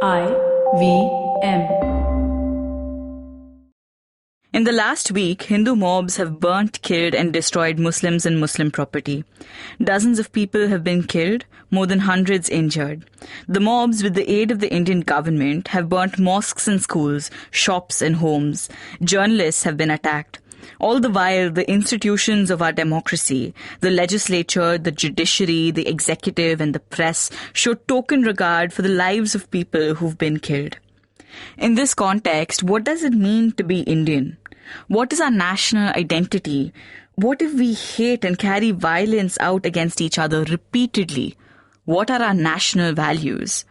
IVM. In the last week, Hindu mobs have burnt, killed and destroyed Muslims and Muslim property. Dozens of people have been killed, more than hundreds injured. The mobs, with the aid of the Indian government, have burnt mosques and schools, shops and homes. Journalists have been attacked. All the while, the institutions of our democracy, the legislature, the judiciary, the executive and the press show token regard for the lives of people who've been killed. In this context, what does it mean to be Indian? What is our national identity? What if we hate and carry violence out against each other repeatedly? What are our national values?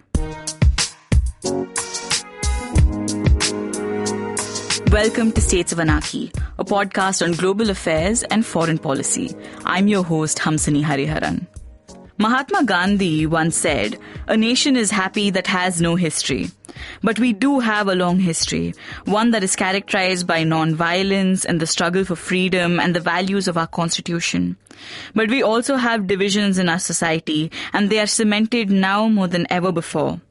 Welcome to States of Anarchy, a podcast on global affairs and foreign policy. I'm your host, Hamsini Hariharan. Mahatma Gandhi once said, "A nation is happy that has no history." But we do have a long history, one that is characterized by non-violence and the struggle for freedom and the values of our constitution. But we also have divisions in our society, and they are cemented now more than ever before.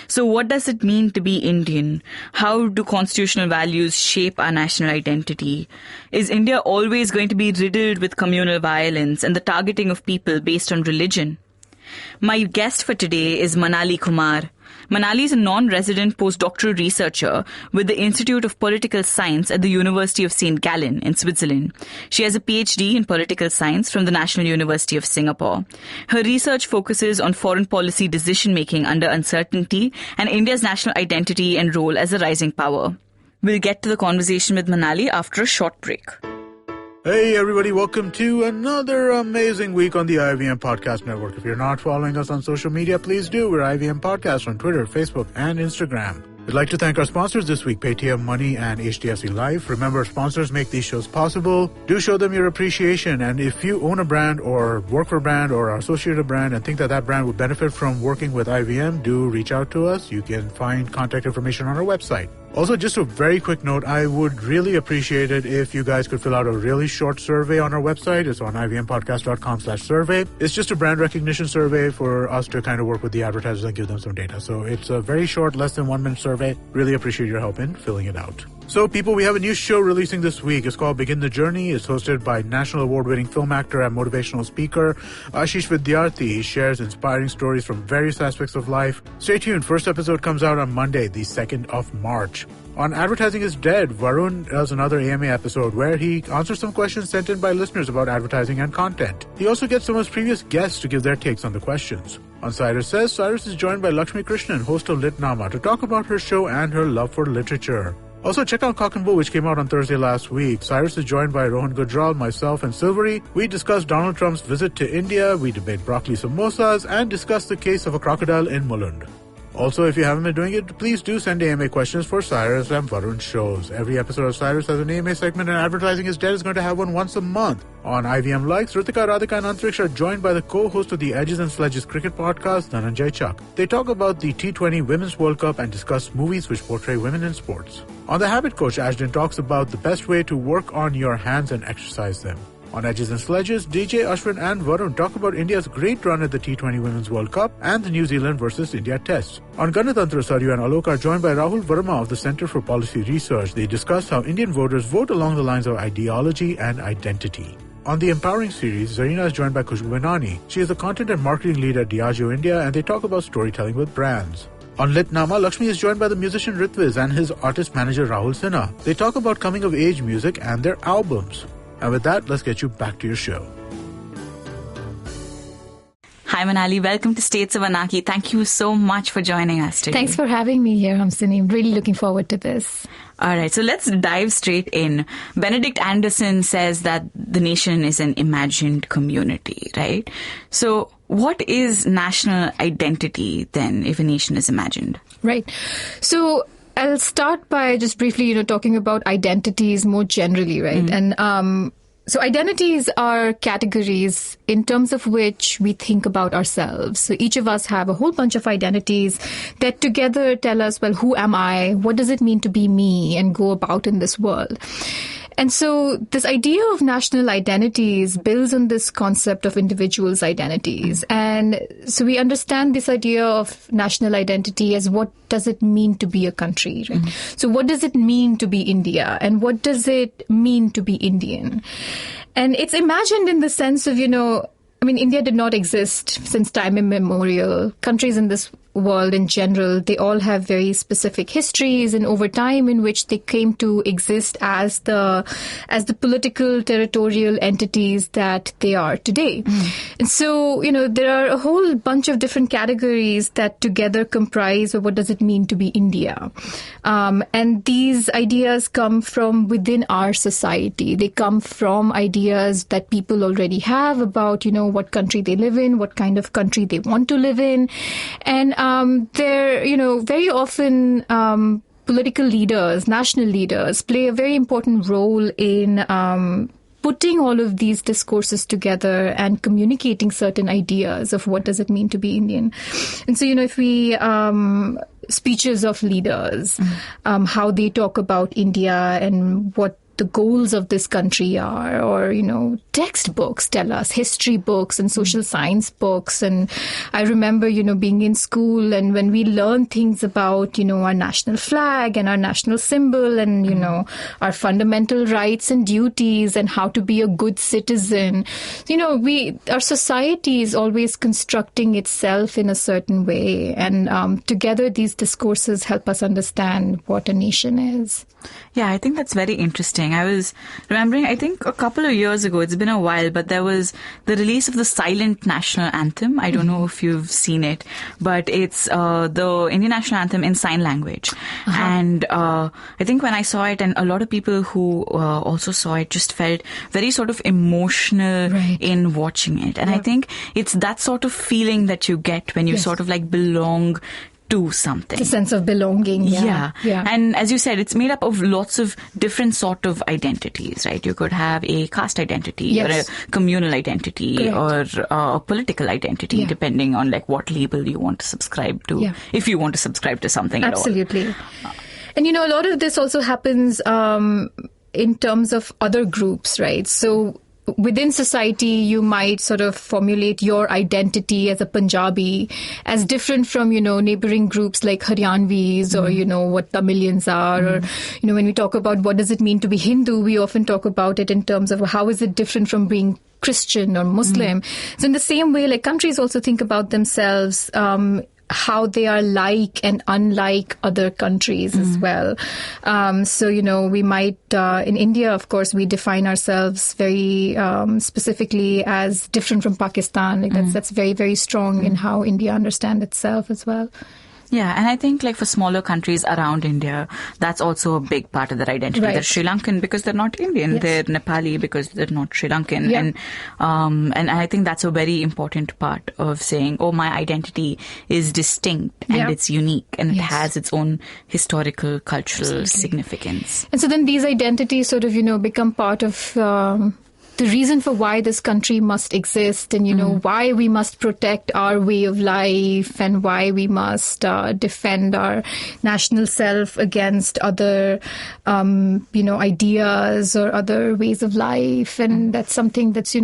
So what does it mean to be Indian? How do constitutional values shape our national identity? Is India always going to be riddled with communal violence and the targeting of people based on religion? My guest for today is Manali Kumar. Manali is a non-resident postdoctoral researcher with the Institute of Political Science at the University of St. Gallen in Switzerland. She has a PhD in political science from the National University of Singapore. Her research focuses on foreign policy decision-making under uncertainty and India's national identity and role as a rising power. We'll get to the conversation with Manali after a short break. Hey everybody, welcome to another amazing week on the IVM Podcast Network. If you're not following us on social media, please do. We're IVM Podcast on Twitter, Facebook, and Instagram. We'd like to thank our sponsors this week, Paytm Money and HDFC Life. Remember, sponsors make these shows possible. Do show them your appreciation. And if you own a brand or work for a brand or are associated with a brand and think that that brand would benefit from working with IVM, do reach out to us. You can find contact information on our website. Also, just a very quick note, I would really appreciate it if you guys could fill out a really short survey on our website. It's on ivmpodcast.com/survey. It's just a brand recognition survey for us to kind of work with the advertisers and give them some data. So it's a very short, less than 1 minute survey. Really appreciate your help in filling it out. So people, we have a new show releasing this week. It's called Begin the Journey. It's hosted by national award-winning film actor and motivational speaker Ashish Vidyarthi. He shares inspiring stories from various aspects of life. Stay tuned. First episode comes out on Monday, the 2nd of March. On Advertising is Dead, Varun does another AMA episode where he answers some questions sent in by listeners about advertising and content. He also gets some of his previous guests to give their takes on the questions. On Cyrus Says, Cyrus is joined by Lakshmi Krishnan, host of Litnama, to talk about her show and her love for literature. Also, check out Cock and Bull, which came out on Thursday last week. Cyrus is joined by Rohan Gujral, myself, and Silvery. We discuss Donald Trump's visit to India, we debate broccoli samosas, and discuss the case of a crocodile in Mulund. Also, if you haven't been doing it, please do send AMA questions for Cyrus and Varun shows. Every episode of Cyrus has an AMA segment, and Advertising is Dead is going to have one once a month. On IVM Likes, Ritika, Radhika, and Antriksh are joined by the co-host of the Edges and Sledges cricket podcast, Dhananjay Chak. They talk about the T20 Women's World Cup and discuss movies which portray women in sports. On The Habit Coach, Ashton talks about the best way to work on your hands and exercise them. On Edges and Sledges, DJ, Ashwin and Varun talk about India's great run at the T20 Women's World Cup and the New Zealand versus India Test. On Ganatantra, Saryu and Alok are joined by Rahul Verma of the Center for Policy Research. They discuss how Indian voters vote along the lines of ideology and identity. On the Empowering series, Zarina is joined by Khushbu Benani. She is the content and marketing lead at Diageo India, and they talk about storytelling with brands. On Litnama, Lakshmi is joined by the musician Ritviz and his artist manager Rahul Sinha. They talk about coming-of-age music and their albums. And with that, let's get you back to your show. Hi Manali, welcome to States of Anarchy. Thank you so much for joining us today. Thanks for having me here, Hamsini. I'm really looking forward to this. All right, so let's dive straight in. Benedict Anderson says that the nation is an imagined community, right? So what is national identity then if a nation is imagined? Right. So I'll start by just briefly, talking about identities more generally, right? Mm-hmm. And so identities are categories in terms of which we think about ourselves. So each of us have a whole bunch of identities that together tell us, well, who am I? What does it mean to be me and go about in this world? And so this idea of national identities builds on this concept of individuals' identities. And so we understand this idea of national identity as what does it mean to be a country, right? So what does it mean to be India? And what does it mean to be Indian? And it's imagined in the sense of, India did not exist since time immemorial. Countries in this world in general, they all have very specific histories and over time in which they came to exist as the political territorial entities that they are today. And so, there are a whole bunch of different categories that together comprise of what does it mean to be India. And these ideas come from within our society. They come from ideas that people already have about, what country they live in, what kind of country they want to live in. And they're, very often political leaders, national leaders, play a very important role in putting all of these discourses together and communicating certain ideas of what does it mean to be Indian. And so, if we speeches of leaders, how they talk about India and what the goals of this country are, or, textbooks tell us, history books and social science books. And I remember, being in school and when we learn things about, our national flag and our national symbol and, our fundamental rights and duties and how to be a good citizen, our society is always constructing itself in a certain way. And together these discourses help us understand what a nation is. Yeah, I think that's very interesting. I was remembering, I think a couple of years ago, it's been a while, but there was the release of the silent national anthem. I don't know if you've seen it, but it's the Indian national anthem in sign language. And I think when I saw it, and a lot of people who also saw it just felt very sort of emotional in watching it. And I think it's that sort of feeling that you get when you sort of like belong to something. The sense of belonging. Yeah. And as you said, it's made up of lots of different sort of identities, right? You could have a caste identity or a communal identity or a political identity, depending on like what label you want to subscribe to, if you want to subscribe to something at all. Absolutely. And a lot of this also happens in terms of other groups, right? So within society, you might sort of formulate your identity as a Punjabi as different from, neighboring groups like Haryanvis or, what Tamilians are. Or, when we talk about what does it mean to be Hindu, we often talk about it in terms of how is it different from being Christian or Muslim. So in the same way, like countries also think about themselves how they are like and unlike other countries as well. So, we might, in India, of course, we define ourselves very specifically as different from Pakistan. Like that's very, very strong in how India understands itself as well. Yeah, and I think like for smaller countries around India, that's also a big part of their identity. They're Sri Lankan because they're not Indian. They're Nepali because they're not Sri Lankan. And I think that's a very important part of saying, oh, my identity is distinct and it's unique and it has its own historical, cultural significance. And so then these identities sort of, become part of the reason for why this country must exist and, why we must protect our way of life and why we must defend our national self against other, ideas or other ways of life. And that's something that's,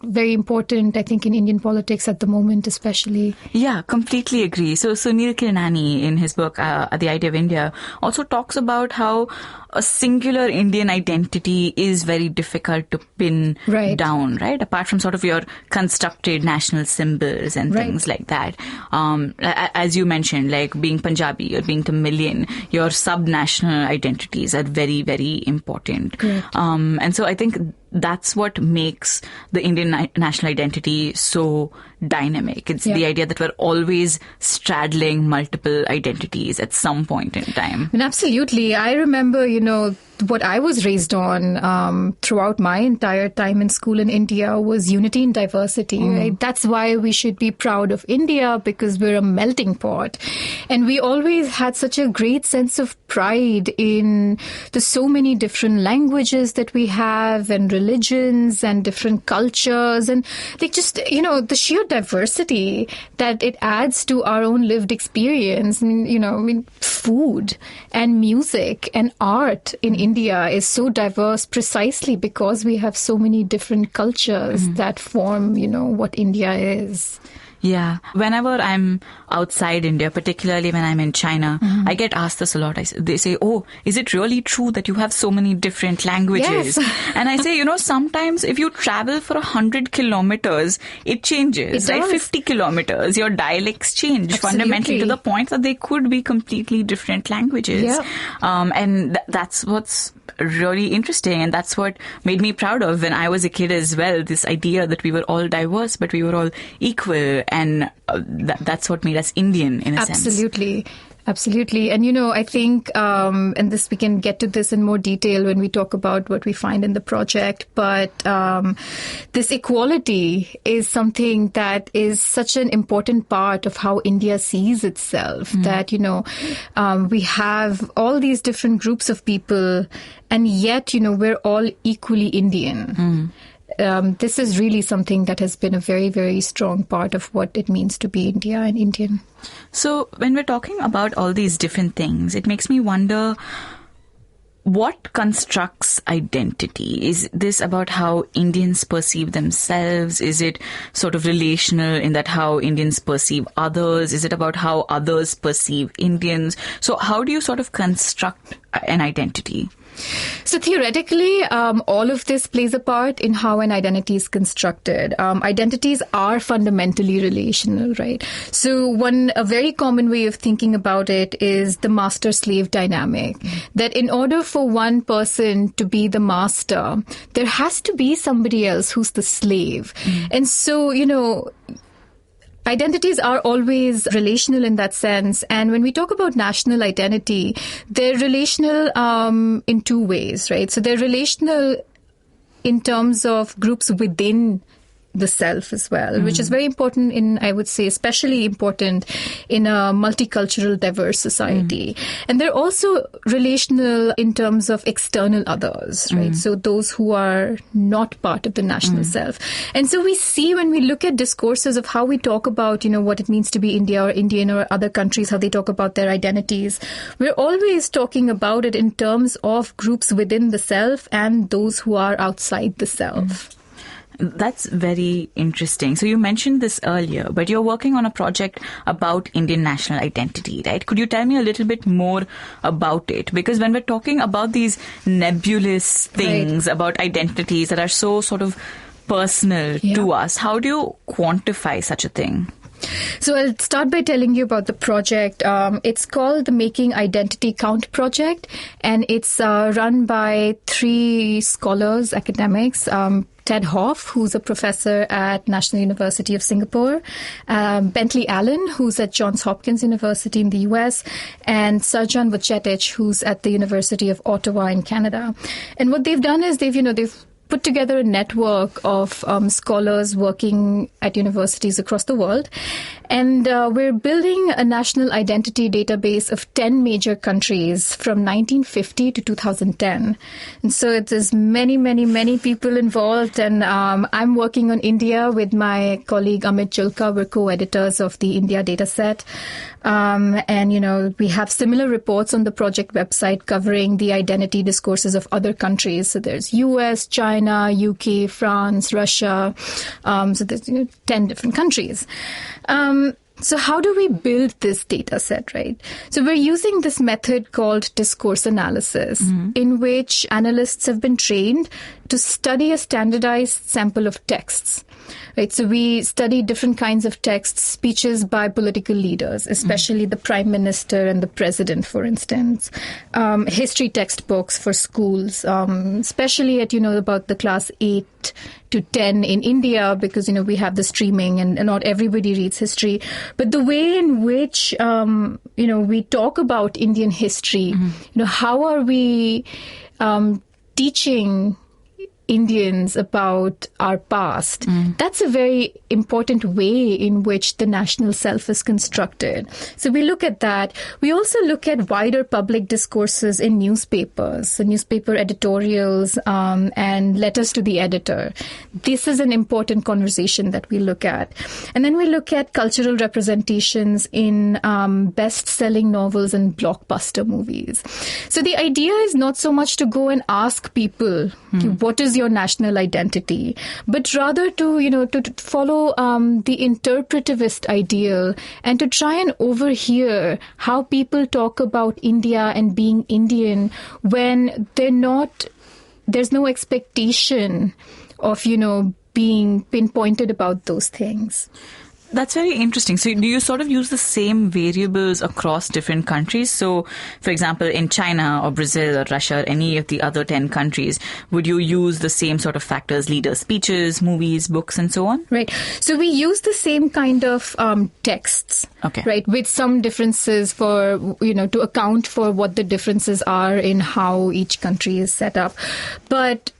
very important, I think, in Indian politics at the moment, especially. Yeah, completely agree. So Sunil Kirnani, in his book, The Idea of India, also talks about how a singular Indian identity is very difficult to pin down, right? Apart from sort of your constructed national symbols and things like that. As you mentioned, like being Punjabi or being Tamilian, your sub-national identities are very, very important. And so I think that's what makes the Indian national identity so dynamic. It's the idea that we're always straddling multiple identities at some point in time. And absolutely. I remember, what I was raised on throughout my entire time in school in India was unity and diversity, right? That's why we should be proud of India, because we're a melting pot. And we always had such a great sense of pride in the so many different languages that we have and religions and different cultures and like just, the sheer diversity that it adds to our own lived experience. And, food and music and art in India is so diverse precisely because we have so many different cultures that form, what India is. Yeah. Whenever I'm outside India, particularly when I'm in China, I get asked this a lot. They say, oh, is it really true that you have so many different languages? Yes. And I say, sometimes if you travel for 100 kilometers, it changes, right? 50 kilometers, your dialects change fundamentally to the point that they could be completely different languages. Yeah. And that's what's really interesting. And that's what made me proud of when I was a kid as well, this idea that we were all diverse, but we were all equal. And that's what made us Indian in a sense. Absolutely. And, I think, and this we can get to this in more detail when we talk about what we find in the project, but this equality is something that is such an important part of how India sees itself, that, we have all these different groups of people, and yet, we're all equally Indian. This is really something that has been a very, very strong part of what it means to be India and Indian. So when we're talking about all these different things, it makes me wonder, what constructs identity? Is this about how Indians perceive themselves? Is it sort of relational in that how Indians perceive others? Is it about how others perceive Indians? So how do you sort of construct an identity? So theoretically, all of this plays a part in how an identity is constructed. Identities are fundamentally relational, right? So a very common way of thinking about it is the master-slave dynamic. That in order for one person to be the master, there has to be somebody else who's the slave. And so, identities are always relational in that sense. And when we talk about national identity, they're relational in two ways, right? So they're relational in terms of groups within the self as well, which is very important I would say, especially important in a multicultural, diverse society. And they're also relational in terms of external others, right? So those who are not part of the national self. And so we see when we look at discourses of how we talk about, what it means to be India or Indian or other countries, how they talk about their identities, we're always talking about it in terms of groups within the self and those who are outside the self. That's very interesting. So you mentioned this earlier, but you're working on a project about Indian national identity, right? Could you tell me a little bit more about it? Because when we're talking about these nebulous things about identities that are so sort of personal to us, how do you quantify such a thing? So I'll start by telling you about the project. It's called the Making Identity Count Project, and it's run by 3 scholars, academics. Ted Hoff, who's a professor at National University of Singapore, Bentley Allen, who's at Johns Hopkins University in the US, and Srdjan Vucetich, who's at the University of Ottawa in Canada. And what they've done is they've put together a network of scholars working at universities across the world. And we're building a national identity database of 10 major countries from 1950 to 2010. And so there's many, many, many people involved. And I'm working on India with my colleague Amit Julka. We're co-editors of the India dataset. And, we have similar reports on the project website covering the identity discourses of other countries. So there's US, China, UK, France, Russia. So there's 10 different countries. So how do we build this data set, right? So we're using this method called Discourse Analysis, in which analysts have been trained to study a standardized sample of texts. Right, so we study different kinds of texts, speeches by political leaders, especially the prime minister and the president, for instance, history textbooks for schools, especially at, about the class 8 to 10 in India, because, we have the streaming and not everybody reads history. But the way in which, we talk about Indian history, how are we teaching Indians about our past, that's a very important way in which the national self is constructed. So we look at that. We also look at wider public discourses in newspapers, so newspaper editorials and letters to the editor. This is an important conversation that we look at. And then we look at cultural representations in best-selling novels and blockbuster movies. So the idea is not so much to go and ask people, what is your national identity, but rather to follow the interpretivist ideal and to try and overhear how people talk about India and being Indian when there's no expectation of, being pinpointed about those things. That's very interesting. So do you sort of use the same variables across different countries? So, for example, in China or Brazil or Russia or any of the other 10 countries, would you use the same sort of factors, leader speeches, movies, books, and so on? Right. So we use the same kind of texts, okay, right, with some differences for, to account for what the differences are in how each country is set up. But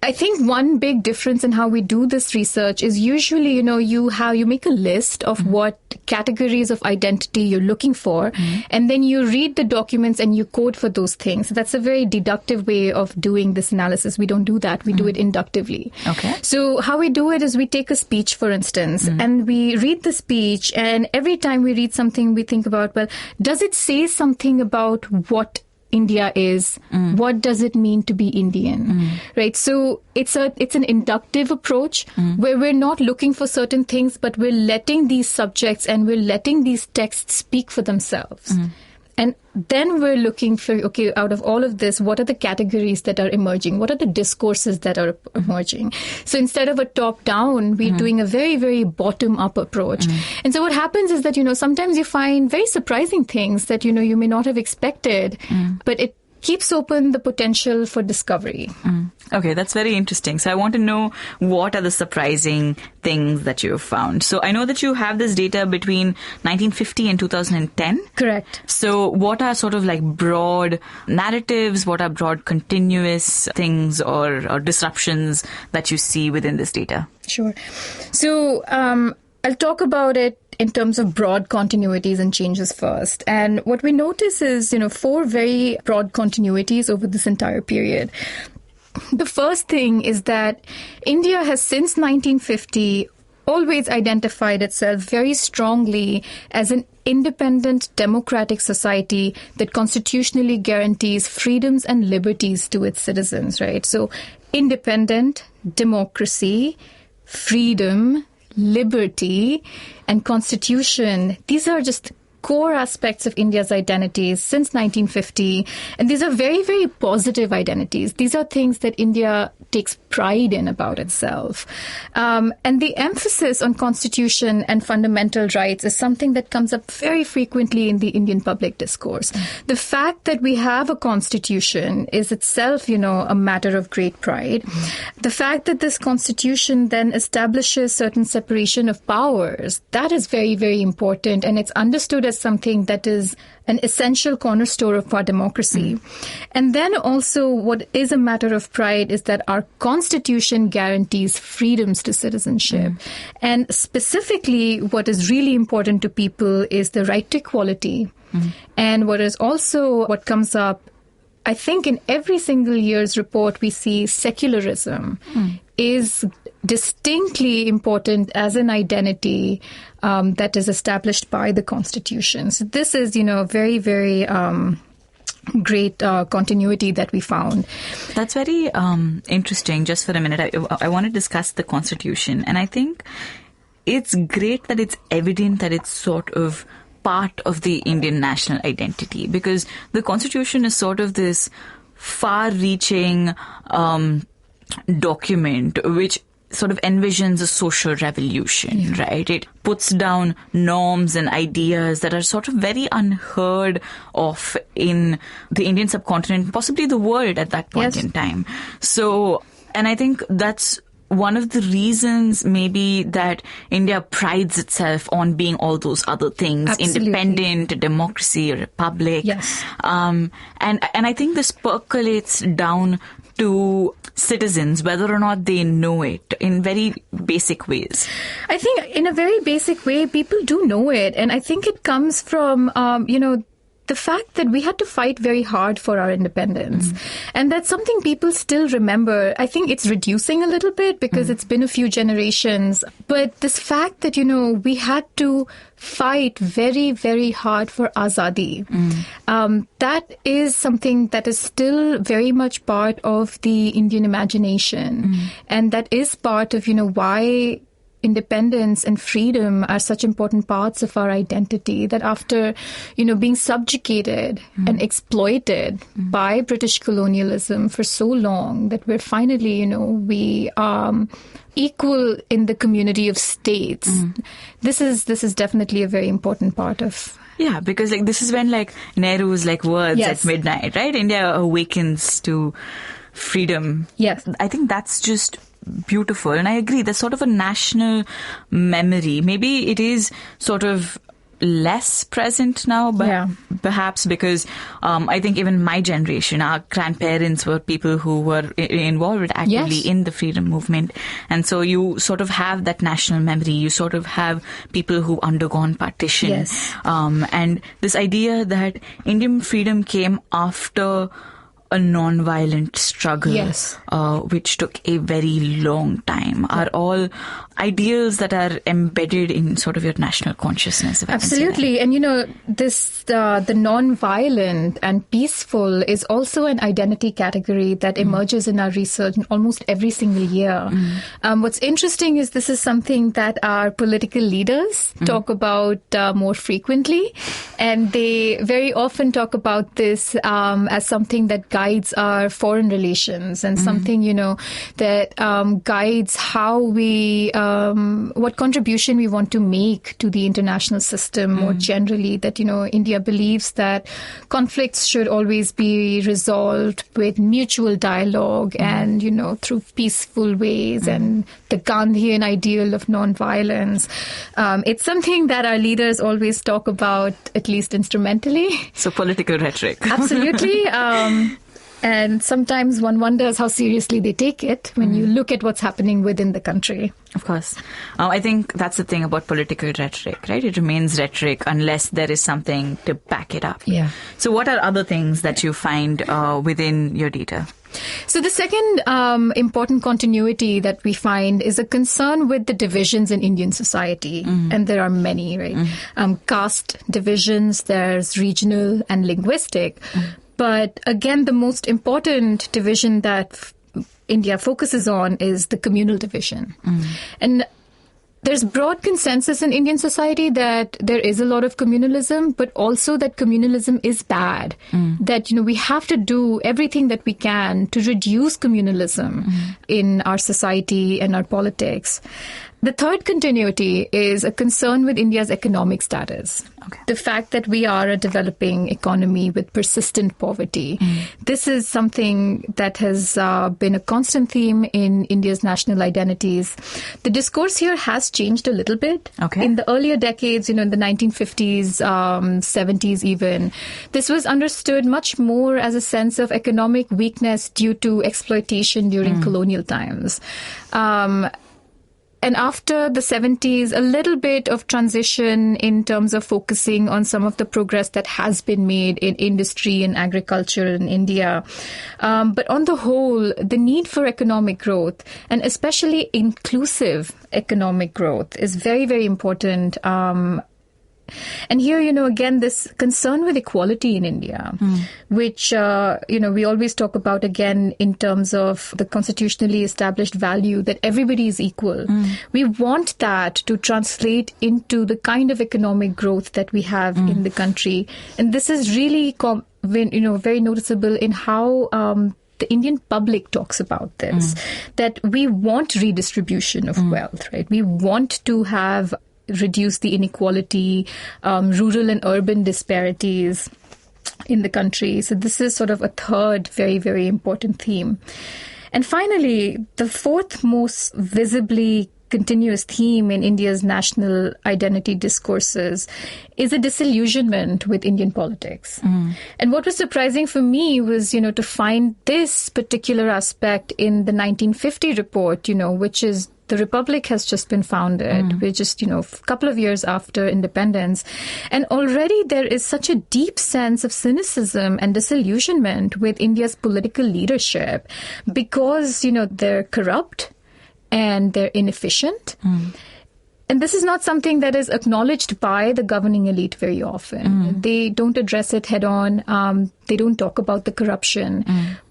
I think one big difference in how we do this research is usually, you make a list of what categories of identity you're looking for, and then you read the documents and you code for those things. That's a very deductive way of doing this analysis. We don't do that. We do it inductively. Okay. So how we do it is we take a speech, for instance, and we read the speech, and every time we read something, we think about, well, does it say something about what India is? What does it mean to be Indian? Right? So it's an inductive approach where we're not looking for certain things, but we're letting these subjects and we're letting these texts speak for themselves. And then we're looking for, okay, out of all of this, what are the categories that are emerging? What are the discourses that are emerging? So instead of a top-down, we're doing a very, very bottom-up approach. And so what happens is that, sometimes you find very surprising things that, you may not have expected, but it keeps open the potential for discovery. Okay, that's very interesting. So I want to know, what are the surprising things that you have found? So I know that you have this data between 1950 and 2010. Correct. So what are sort of like broad narratives? What are broad continuous things or disruptions that you see within this data? Sure. So I'll talk about it in terms of broad continuities and changes first. And what we notice is, 4 very broad continuities over this entire period. The first thing is that India has, since 1950, always identified itself very strongly as an independent democratic society that constitutionally guarantees freedoms and liberties to its citizens, right? So independent, democracy, freedom, liberty, and constitution, these are just core aspects of India's identities since 1950. And these are very, very positive identities. These are things that India takes pride in about itself. And the emphasis on constitution and fundamental rights is something that comes up very frequently in the Indian public discourse. The fact that we have a constitution is itself, a matter of great pride. The fact that this constitution then establishes certain separation of powers, that is very, very important. And it's understood as something that is an essential cornerstone of our democracy. And then also what is a matter of pride is that our constitution guarantees freedoms to citizenship. And specifically, what is really important to people is the right to equality. And what comes up, I think in every single year's report, we see secularism is distinctly important as an identity that is established by the Constitution. So this is, a very, very great continuity that we found. That's very interesting. Just for a minute, I want to discuss the Constitution. And I think it's great that it's evident that it's sort of part of the Indian national identity, because the Constitution is sort of this far-reaching document which sort of envisions a social revolution, right? It puts down norms and ideas that are sort of very unheard of in the Indian subcontinent, possibly the world at that point in time. So, and I think that's one of the reasons maybe that India prides itself on being all those other things, independent, democracy, republic. Yes. And I think this percolates down to citizens, whether or not they know it in very basic ways? I think in a very basic way, people do know it. And I think it comes from, the fact that we had to fight very hard for our independence. And that's something people still remember. I think it's reducing a little bit because it's been a few generations. But this fact that, we had to fight very, very hard for azadi, that is something that is still very much part of the Indian imagination. And that is part of, why independence and freedom are such important parts of our identity, that after, being subjugated and exploited by British colonialism for so long, that we're finally, we are equal in the community of states. This is definitely a very important part of. Yeah, because this is when Nehru's words at midnight, right? India awakens to freedom. Yes. I think that's just beautiful. And I agree, there's sort of a national memory. Maybe it is sort of less present now, but perhaps because I think even my generation, our grandparents were people who were involved actively in the freedom movement. And so you sort of have that national memory. You sort of have people who've undergone partition. Yes. And this idea that Indian freedom came after a non-violent struggle, which took a very long time, are all ideals that are embedded in sort of your national consciousness. Absolutely. And, this the non-violent and peaceful is also an identity category that emerges in our research almost every single year. What's interesting is this is something that our political leaders talk about more frequently. And they very often talk about this as something that guides our foreign relations and something, that guides how we, what contribution we want to make to the international system more generally, that, India believes that conflicts should always be resolved with mutual dialogue and, through peaceful ways and the Gandhian ideal of nonviolence. It's something that our leaders always talk about, at least instrumentally. So political rhetoric. Absolutely. And sometimes one wonders how seriously they take it when you look at what's happening within the country. Of course. I think that's the thing about political rhetoric, right? It remains rhetoric unless there is something to back it up. Yeah. So what are other things that you find within your data? So the second important continuity that we find is a concern with the divisions in Indian society. And there are many, right? Caste divisions, there's regional and linguistic. But again, the most important division that India focuses on is the communal division. And there's broad consensus in Indian society that there is a lot of communalism, but also that communalism is bad. That, we have to do everything that we can to reduce communalism in our society and our politics. The third continuity is a concern with India's economic status. Okay. The fact that we are a developing economy with persistent poverty. This is something that has been a constant theme in India's national identities. The discourse here has changed a little bit. Okay. In the earlier decades, in the 1950s, 70s even, this was understood much more as a sense of economic weakness due to exploitation during colonial times. And after the 70s, a little bit of transition in terms of focusing on some of the progress that has been made in industry and agriculture in India. But on the whole, the need for economic growth, and especially inclusive economic growth, is very, very important. And here, again, this concern with equality in India, which, we always talk about, again, in terms of the constitutionally established value that everybody is equal. We want that to translate into the kind of economic growth that we have in the country. And this is really, very noticeable in how the Indian public talks about this, that we want redistribution of wealth, right? We want to have reduce the inequality, rural and urban disparities in the country. So this is sort of a third very, very important theme. And finally, the fourth most visibly continuous theme in India's national identity discourses is a disillusionment with Indian politics. And what was surprising for me was, to find this particular aspect in the 1950 report, which is the Republic has just been founded. We're just, a couple of years after independence. And already there is such a deep sense of cynicism and disillusionment with India's political leadership because, they're corrupt and they're inefficient. And this is not something that is acknowledged by the governing elite very often. They don't address it head on. They don't talk about the corruption.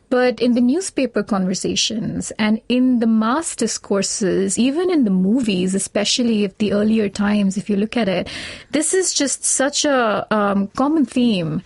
But in the newspaper conversations and in the mass discourses, even in the movies, especially of the earlier times, if you look at it, this is just such a common theme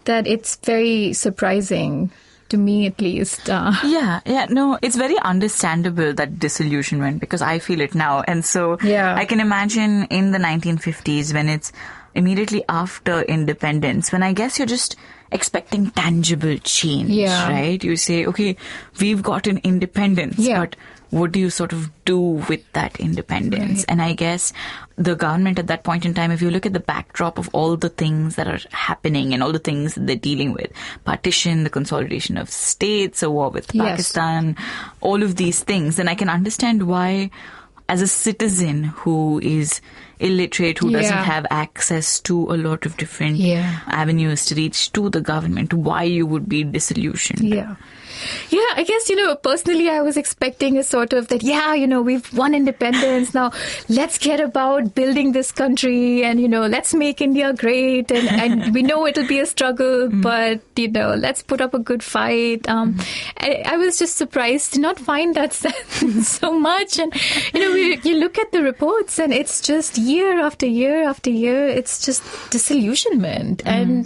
that it's very surprising. To me, at least. No, it's very understandable, that disillusionment, because I feel it now. And so I can imagine in the 1950s when it's immediately after independence, when I guess you're just expecting tangible change, right? You say, okay, we've gotten independence, but what do you sort of do with that independence? Right. And I guess the government at that point in time, if you look at the backdrop of all the things that are happening and all the things that they're dealing with, partition, the consolidation of states, a war with Pakistan, all of these things, then I can understand why, as a citizen who is illiterate, who doesn't have access to a lot of different avenues to reach to the government, why you would be disillusioned. Yeah, I guess, personally, I was expecting a sort of that, we've won independence. Now, let's get about building this country and, let's make India great. And we know it'll be a struggle, but, let's put up a good fight. I was just surprised to not find that so much. And, you look at the reports and it's just year after year after year, it's just disillusionment and,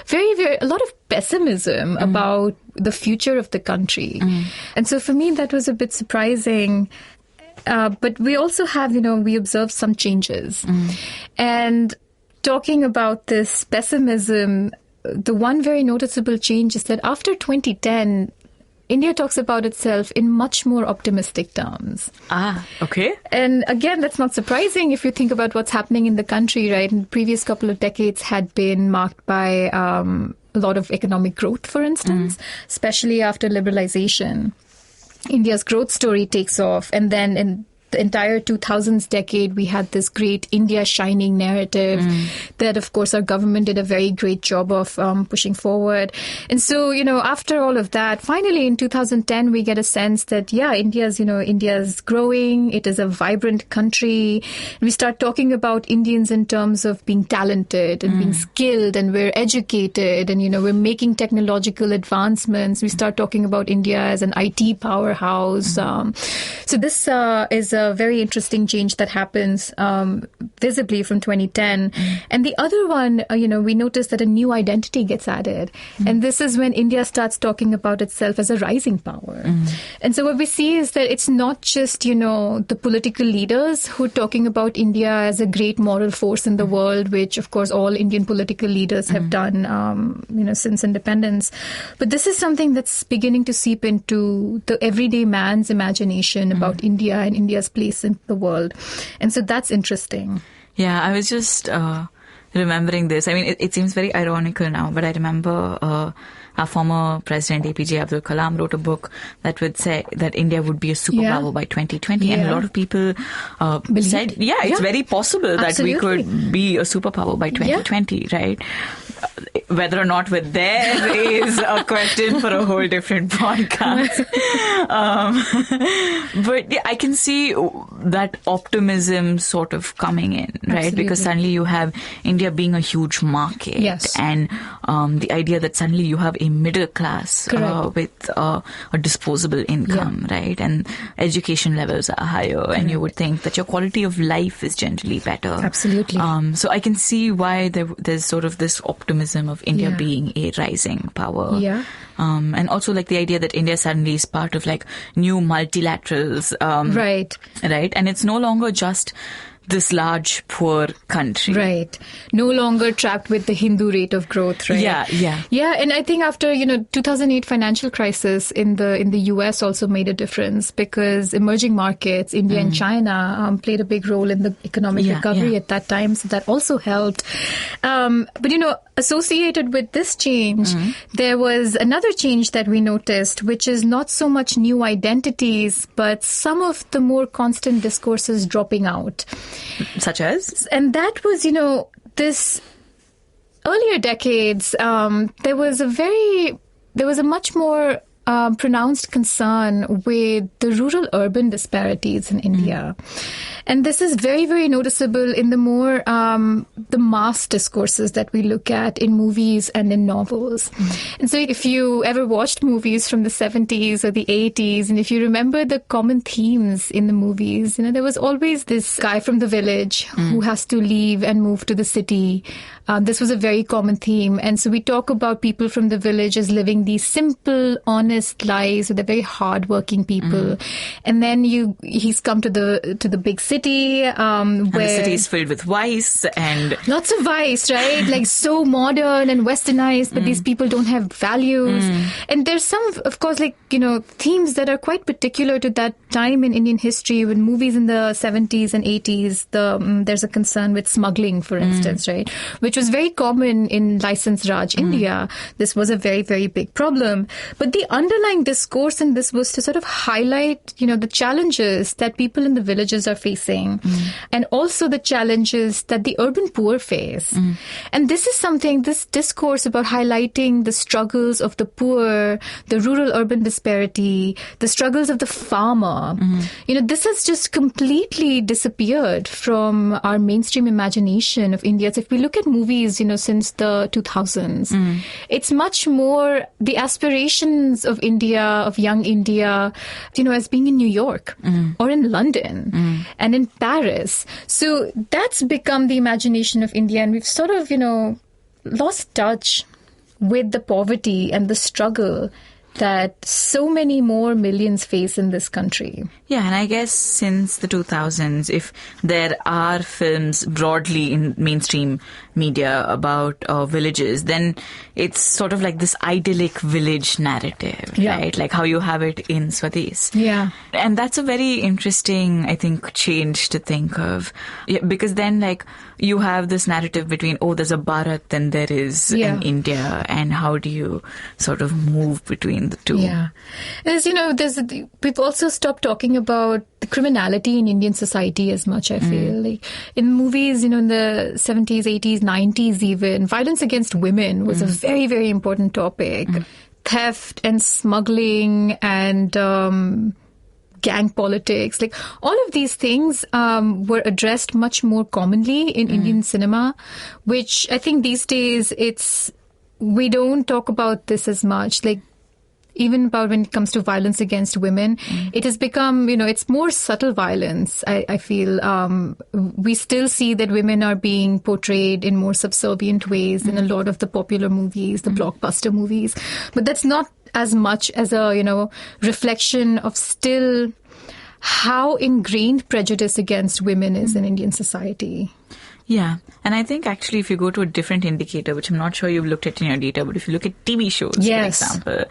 very, very, a lot of pessimism about the future of the country. And so for me, that was a bit surprising. But we also have, we observed some changes. And talking about this pessimism, the one very noticeable change is that after 2010, India talks about itself in much more optimistic terms. Okay. And again, that's not surprising if you think about what's happening in the country, right? In the previous couple of decades had been marked by a lot of economic growth, for instance, especially after liberalization. India's growth story takes off. And then in the entire 2000s decade, we had this great India shining narrative that, of course, our government did a very great job of pushing forward. And so, after all of that, finally in 2010, we get a sense that, India's growing. It is a vibrant country. We start talking about Indians in terms of being talented and being skilled, and we're educated, and, we're making technological advancements. We start talking about India as an IT powerhouse. So this is a very interesting change that happens visibly from 2010. And the other one, we notice that a new identity gets added. And this is when India starts talking about itself as a rising power. And so what we see is that it's not just, the political leaders who are talking about India as a great moral force in the world, which, of course, all Indian political leaders have done, since independence. But this is something that's beginning to seep into the everyday man's imagination about India and India's place in the world. And so that's interesting. Yeah, I was just remembering this. I mean, it seems very ironical now, but I remember our former President APJ Abdul Kalam wrote a book that would say that India would be a superpower by 2020. And a lot of people said, it's very possible that we could be a superpower by 2020, right? Whether or not we're there is a question for a whole different podcast. But I can see that optimism sort of coming in, right? Absolutely. Because suddenly you have India being a huge market. Yes. And the idea that suddenly you have a middle class with a disposable income, right? And education levels are higher. And you would think that your quality of life is generally better. Absolutely. So I can see why there's sort of this optimism of India being a rising power. Yeah. And also like the idea that India suddenly is part of like new multilaterals. Right. And it's no longer just this large, poor country. Right. No longer trapped with the Hindu rate of growth, right? Yeah. Yeah, and I think after, 2008 financial crisis in the US also made a difference, because emerging markets, India and China, played a big role in the economic recovery at that time. So that also helped. But, associated with this change, there was another change that we noticed, which is not so much new identities, but some of the more constant discourses dropping out. Such as? And that was, this earlier decades, there was a much more pronounced concern with the rural-urban disparities in India. And this is very, very noticeable in the more the mass discourses that we look at in movies and in novels. And so if you ever watched movies from the 70s or the 80s, and if you remember the common themes in the movies, there was always this guy from the village who has to leave and move to the city. This was a very common theme. And so we talk about people from the village as living these simple, honest lives. So they're very hardworking people. And then he's come to the big city. Where and the city is filled with vice and lots of vice, right? Like so modern and westernized, but these people don't have values. And there's some, of course, themes that are quite particular to that time in Indian history. When movies in the 70s and 80s, there's a concern with smuggling, for instance, right? Which was very common in licensed Raj India. This was a very, very big problem. But the underlying discourse in this was to sort of highlight, the challenges that people in the villages are facing, and also the challenges that the urban poor face. And this discourse about highlighting the struggles of the poor, the rural-urban disparity, the struggles of the farmer, this has just completely disappeared from our mainstream imagination of India. So if we look at movies, since the 2000s, it's much more the aspirations of India, of young India, as being in New York or in London and in Paris. So that's become the imagination of India, and we've sort of, lost touch with the poverty and the struggle that so many more millions face in this country. Yeah, and I guess since the 2000s, if there are films broadly in mainstream media about villages, then it's sort of like this idyllic village narrative, right? Like how you have it in Swadesh. Yeah. And that's a very interesting, I think, change to think of. Yeah, because then, you have this narrative between, there's a Bharat and there is an India, and how do you sort of move between the two? Yeah. We've also stopped talking about the criminality in Indian society as much, I feel. Like in movies, in the 70s, 80s, 90s even, violence against women was a very, very important topic. Theft and smuggling and gang politics, all of these things were addressed much more commonly in Indian cinema, which I think these days we don't talk about this as much. Even about when it comes to violence against women, it has become, it's more subtle violence, I feel. We still see that women are being portrayed in more subservient ways in a lot of the popular movies, the blockbuster movies. But that's not as much as a, reflection of still how ingrained prejudice against women is in Indian society. Yeah. And I think actually if you go to a different indicator, which I'm not sure you've looked at in your data, but if you look at TV shows, for example,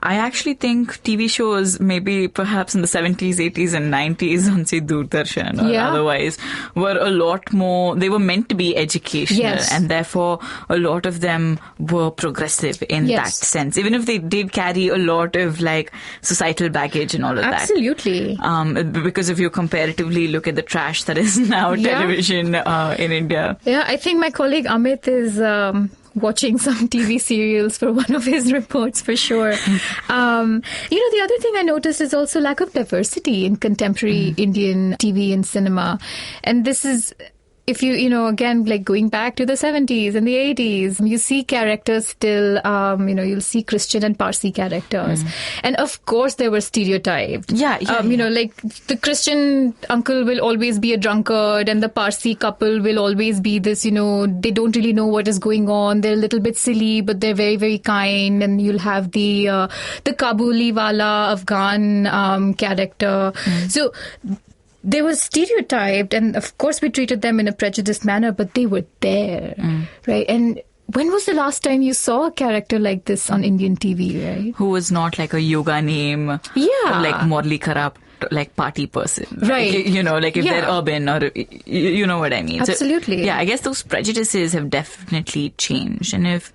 I actually think TV shows maybe perhaps in the 70s, 80s and 90s on say Doordarshan or otherwise were a lot more, they were meant to be educational and therefore a lot of them were progressive in that sense, even if they did carry a lot of societal baggage and all of that. Absolutely. Because if you comparatively look at the trash that is now television in India. Yeah, I think my colleague Amit is watching some TV serials for one of his reports for sure. The other thing I noticed is also lack of diversity in contemporary Indian TV and cinema. And this is, if you, again, going back to the 70s and the 80s, you see characters still, you'll see Christian and Parsi characters. And of course, they were stereotyped. The Christian uncle will always be a drunkard and the Parsi couple will always be this, they don't really know what is going on. They're a little bit silly, but they're very, very kind. And you'll have the Kabuli wala Afghan character. So they were stereotyped, and of course we treated them in a prejudiced manner, but they were there, right? And when was the last time you saw a character like this on Indian TV, right? Who was not like a yoga name, Yeah. like morally corrupt, like party person. Right. Like, you know, like if they're urban or, you know what I mean. Absolutely. So, yeah, I guess those prejudices have definitely changed. And if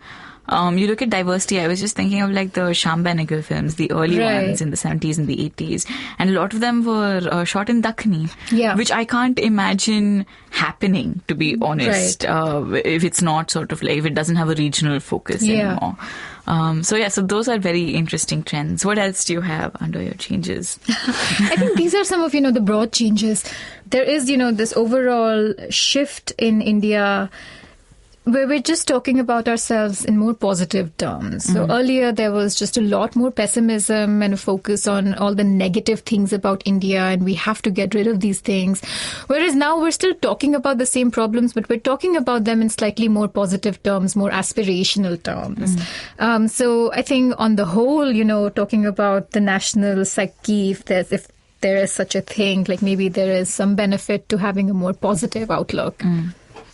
you look at diversity, I was just thinking of like the Shyam Benegal films, the early ones in the 70s and the 80s. And a lot of them were shot in Dakhini, which I can't imagine happening, to be honest, if it's not sort of like, if it doesn't have a regional focus anymore. So those are very interesting trends. What else do you have under your changes? I think these are some of, the broad changes. There is, this overall shift in India where we're just talking about ourselves in more positive terms. So earlier there was just a lot more pessimism and a focus on all the negative things about India, and we have to get rid of these things. Whereas now we're still talking about the same problems, but we're talking about them in slightly more positive terms, more aspirational terms. So I think on the whole, talking about the national psyche, if there is such a thing, like maybe there is some benefit to having a more positive outlook.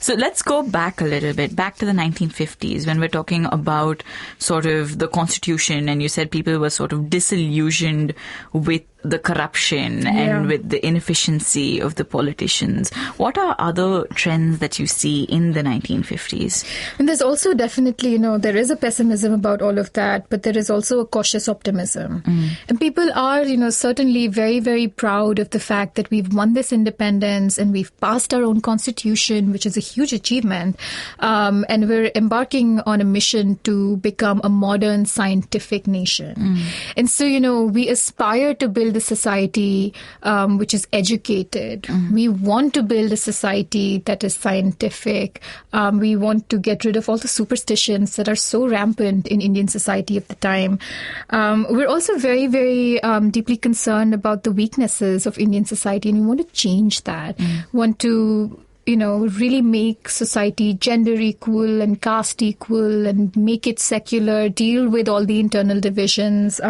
So let's go back a little bit, back to the 1950s, when we're talking about sort of the constitution, and you said people were sort of disillusioned with the corruption and with the inefficiency of the politicians. What are other trends that you see in the 1950s? And there's also definitely, there is a pessimism about all of that, but there is also a cautious optimism. And people are, certainly very, very proud of the fact that we've won this independence and we've passed our own constitution, which is a huge achievement. And we're embarking on a mission to become a modern scientific nation. And so, we aspire to build a society which is educated. We want to build a society that is scientific. We want to get rid of all the superstitions that are so rampant in Indian society of the time. We're also very, very deeply concerned about the weaknesses of Indian society, and we want to change that. Want to really make society gender equal and caste equal and make it secular, deal with all the internal divisions,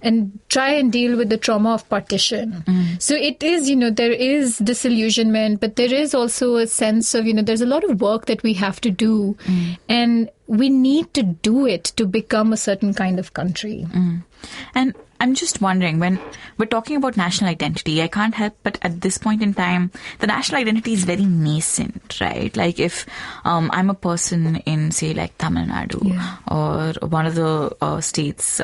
and try and deal with the trauma of partition. So it is, there is disillusionment, but there is also a sense of, there's a lot of work that we have to do. And we need to do it to become a certain kind of country. And I'm just wondering, when we're talking about national identity, I can't help but at this point in time, the national identity is very nascent, right? Like if I'm a person in, say, like Tamil Nadu or one of the states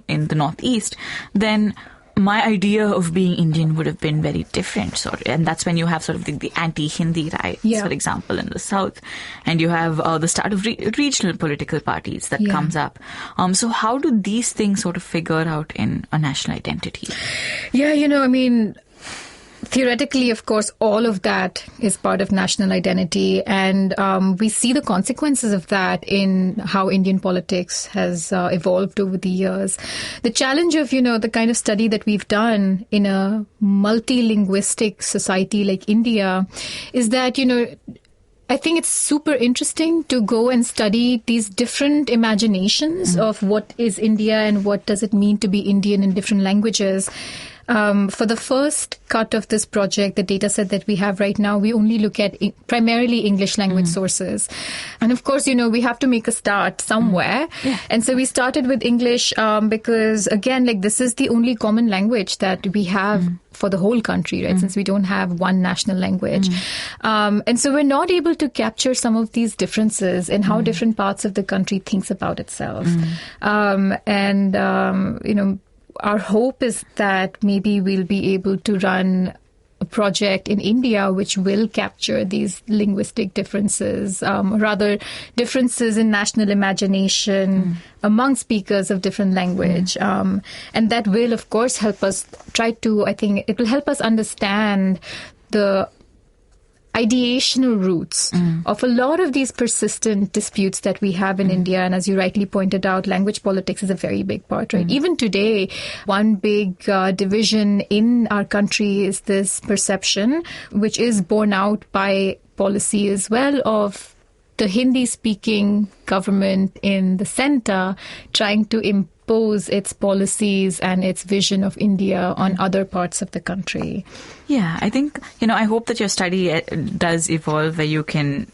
in the Northeast, then my idea of being Indian would have been very different. And that's when you have sort of the anti-Hindi riots, for example, in the South. And you have the start of regional political parties that comes up. So how do these things sort of figure out in a national identity? Theoretically, of course, all of that is part of national identity, and we see the consequences of that in how Indian politics has evolved over the years. The challenge of, the kind of study that we've done in a multilinguistic society like India is that, I think it's super interesting to go and study these different imaginations of what is India and what does it mean to be Indian in different languages. For the first cut of this project, the data set that we have right now, we only look at primarily English language sources. And of course, we have to make a start somewhere. And so we started with English because, again, like this is the only common language that we have for the whole country, right? Since we don't have one national language. And so we're not able to capture some of these differences in how different parts of the country thinks about itself. Our hope is that maybe we'll be able to run a project in India which will capture these linguistic differences, rather differences in national imagination among speakers of different language. And that will, of course, help us it will help us understand the ideational roots of a lot of these persistent disputes that we have in India. And as you rightly pointed out, language politics is a very big part, right? Even today, one big division in our country is this perception, which is borne out by policy as well, of the Hindi-speaking government in the center trying to impose impose its policies and its vision of India on other parts of the country. Yeah, I think, I hope that your study does evolve where you can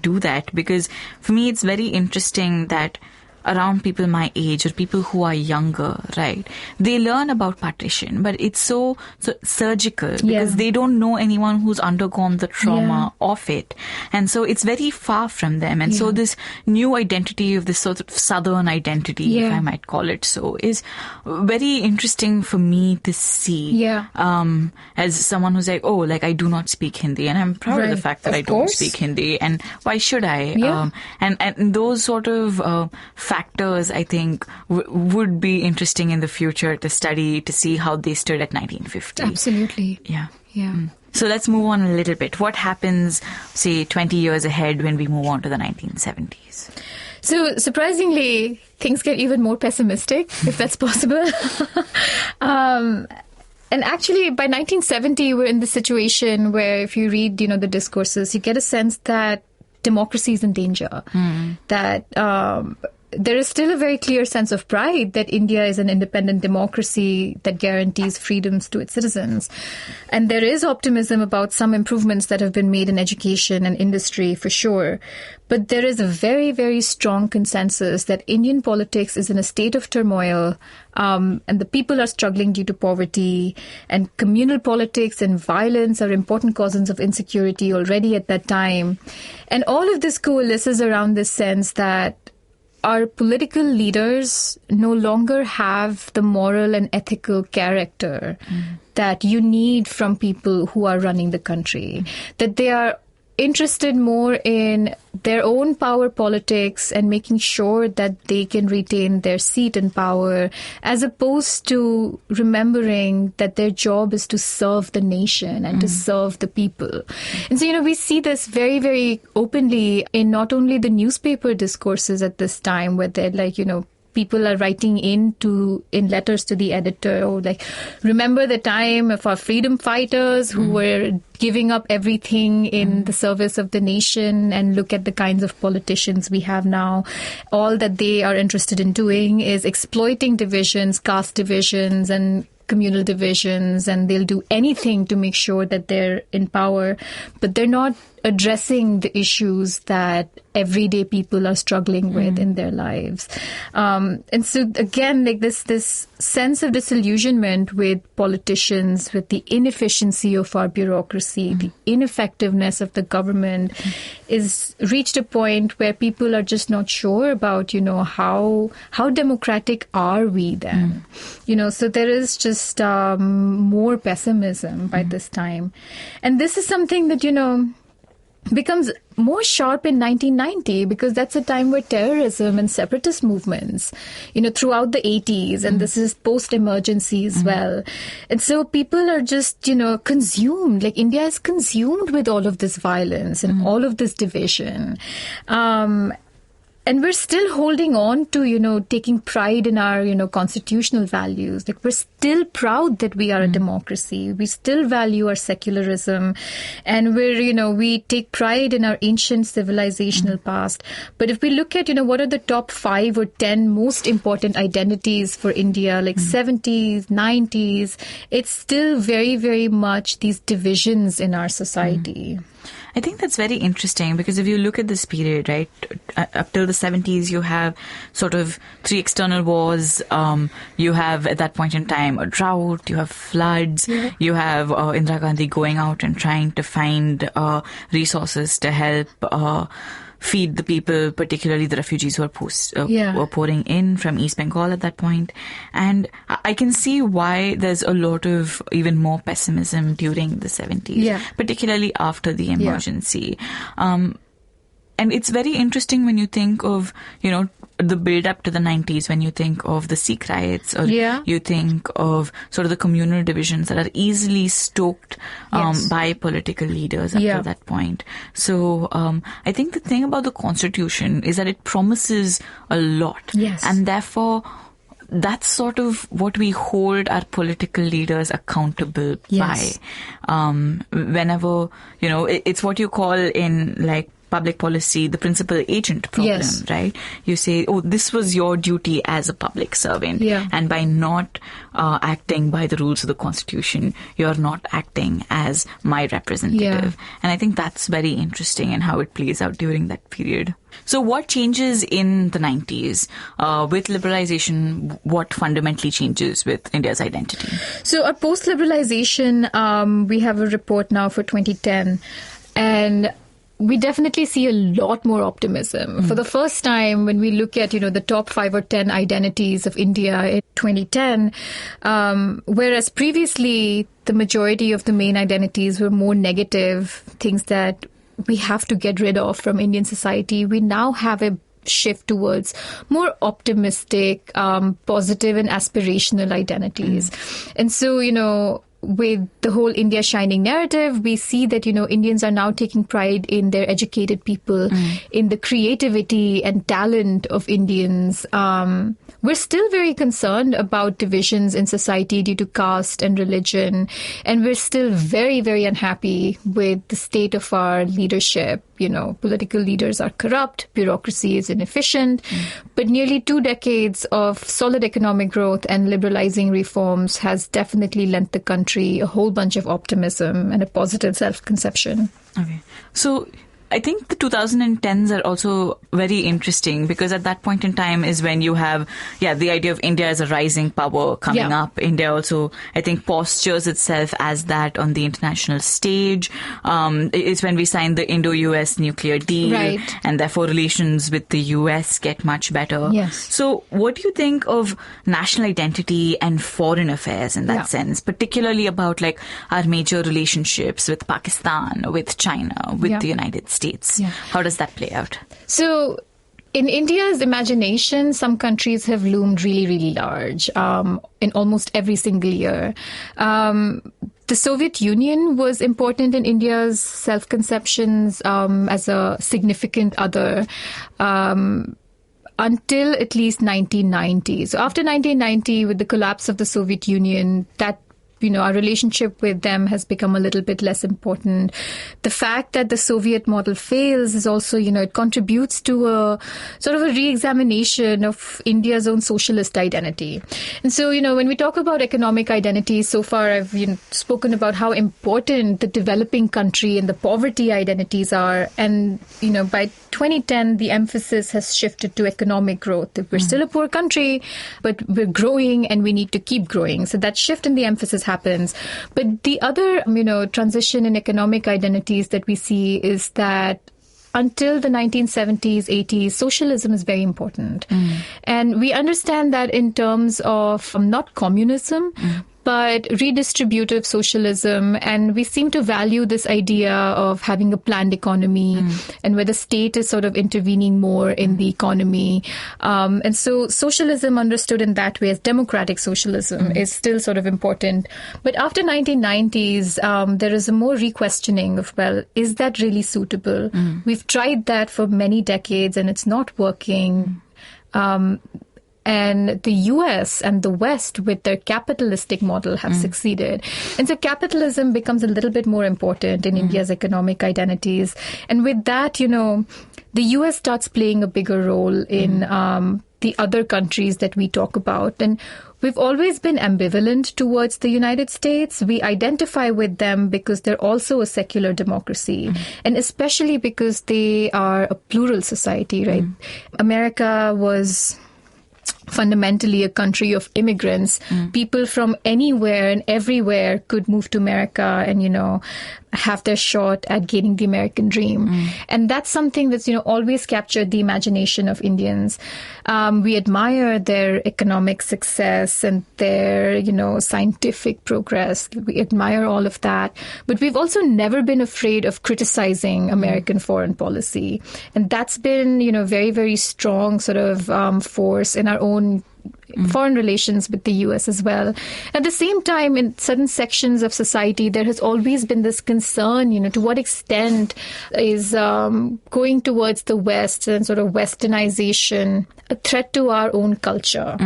do that, because for me it's very interesting that around people my age or people who are younger, right? They learn about partition, but it's so surgical because they don't know anyone who's undergone the trauma of it. And so it's very far from them. And so this new identity of this sort of Southern identity, if I might call it so, is very interesting for me to see. As someone who's like, I do not speak Hindi, and I'm proud of the fact that I don't speak Hindi, and why should I? And those sort of factors, I think, would be interesting in the future to study, to see how they stood at 1950. Absolutely. Yeah. So let's move on a little bit. What happens, say, 20 years ahead when we move on to the 1970s? So surprisingly, things get even more pessimistic, if that's possible. And actually, by 1970, we're in the situation where if you read, the discourses, you get a sense that democracy is in danger, that there is still a very clear sense of pride that India is an independent democracy that guarantees freedoms to its citizens. And there is optimism about some improvements that have been made in education and industry, for sure. But there is a very, very strong consensus that Indian politics is in a state of turmoil, and the people are struggling due to poverty, and communal politics and violence are important causes of insecurity already at that time. And all of this coalesces around this sense that our political leaders no longer have the moral and ethical character that you need from people who are running the country, that they are interested more in their own power politics and making sure that they can retain their seat in power, as opposed to remembering that their job is to serve the nation and to serve the people. And so, we see this very, very openly in not only the newspaper discourses at this time, where they're like, people are writing in letters to the editor, remember the time of our freedom fighters who were giving up everything in the service of the nation, and look at the kinds of politicians we have now. All that they are interested in doing is exploiting divisions, caste divisions, and communal divisions, and they'll do anything to make sure that they're in power, but they're not addressing the issues that everyday people are struggling with in their lives. And so again, this sense of disillusionment with politicians, with the inefficiency of our bureaucracy, the ineffectiveness of the government, is reached a point where people are just not sure about, how democratic are we then? So there is just more pessimism by this time. And this is something that, becomes more sharp in 1990, because that's a time where terrorism and separatist movements, throughout the 80s, and this is post-emergency as well. And so people are just, consumed, India is consumed with all of this violence and all of this division. And we're still holding on to, taking pride in our, constitutional values. We're still proud that we are a democracy. We still value our secularism. And we take pride in our ancient civilizational past. But if we look at, what are the top 5 or 10 most important identities for India, 70s, 90s, it's still very, very much these divisions in our society. I think that's very interesting, because if you look at this period, right, up till the 70s, you have sort of 3 external wars. You have, at that point in time, a drought, you have floods, you have Indira Gandhi going out and trying to find resources to help feed the people, particularly the refugees who are were pouring in from East Bengal at that point. And I can see why there's a lot of even more pessimism during the 70s, particularly after the emergency. And it's very interesting when you think of, the build-up to the 90s, when you think of the Sikh riots, or you think of sort of the communal divisions that are easily stoked by political leaders up to that point. So I think the thing about the Constitution is that it promises a lot. And therefore, that's sort of what we hold our political leaders accountable by. Whenever, it's what you call in public policy, the principal agent problem, right? You say, oh, this was your duty as a public servant. And by not acting by the rules of the Constitution, you're not acting as my representative. And I think that's very interesting in how it plays out during that period. So what changes in the 90s? With liberalization, what fundamentally changes with India's identity? So post-liberalization, we have a report now for 2010, and we definitely see a lot more optimism. For the first time, when we look at, the top 5 or 10 identities of India in 2010, whereas previously the majority of the main identities were more negative, things that we have to get rid of from Indian society, we now have a shift towards more optimistic, positive and aspirational identities. And so, with the whole India shining narrative, we see that, Indians are now taking pride in their educated people, in the creativity and talent of Indians. We're still very concerned about divisions in society due to caste and religion. And we're still very, very unhappy with the state of our leadership. Political leaders are corrupt, bureaucracy is inefficient. But nearly 2 decades of solid economic growth and liberalizing reforms has definitely lent the country a whole bunch of optimism and a positive self-conception. Okay. So I think the 2010s are also very interesting because at that point in time is when you have, the idea of India as a rising power coming up. India also, I think, postures itself as that on the international stage. It's when we signed the Indo-US nuclear deal, and therefore relations with the US get much better. So what do you think of national identity and foreign affairs in that sense, particularly about like our major relationships with Pakistan, with China, with the United States? How does that play out? So in India's imagination, some countries have loomed really, really large in almost every single year. The Soviet Union was important in India's self-conceptions as a significant other until at least 1990. So after 1990, with the collapse of the Soviet Union, that our relationship with them has become a little bit less important. The fact that the Soviet model fails is also, it contributes to a sort of a re-examination of India's own socialist identity. And so, when we talk about economic identity, so far I've spoken about how important the developing country and the poverty identities are. And, by 2010, the emphasis has shifted to economic growth. We're still a poor country, but we're growing and we need to keep growing. So that shift in the emphasis happens. But the other, transition in economic identities that we see is that until the 1970s, 80s, socialism is very important. And we understand that in terms of not communism, but redistributive socialism. And we seem to value this idea of having a planned economy and where the state is sort of intervening more in the economy. And so socialism understood in that way as democratic socialism is still sort of important. But after 1990s, there is a more re-questioning of, is that really suitable? We've tried that for many decades and it's not working. And the US and the West, with their capitalistic model, have succeeded. And so capitalism becomes a little bit more important in India's economic identities. And with that, the US starts playing a bigger role in the other countries that we talk about. And we've always been ambivalent towards the United States. We identify with them because they're also a secular democracy, and especially because they are a plural society, right? America was fundamentally a country of immigrants. People from anywhere and everywhere could move to America and, have their shot at gaining the American dream. And that's something that's, always captured the imagination of Indians. We admire their economic success and their, scientific progress. We admire all of that. But we've also never been afraid of criticizing American foreign policy. And that's been, very, very strong sort of force in our own foreign relations with the US as well. At the same time, in certain sections of society, there has always been this concern, to what extent is going towards the West and sort of westernization a threat to our own culture.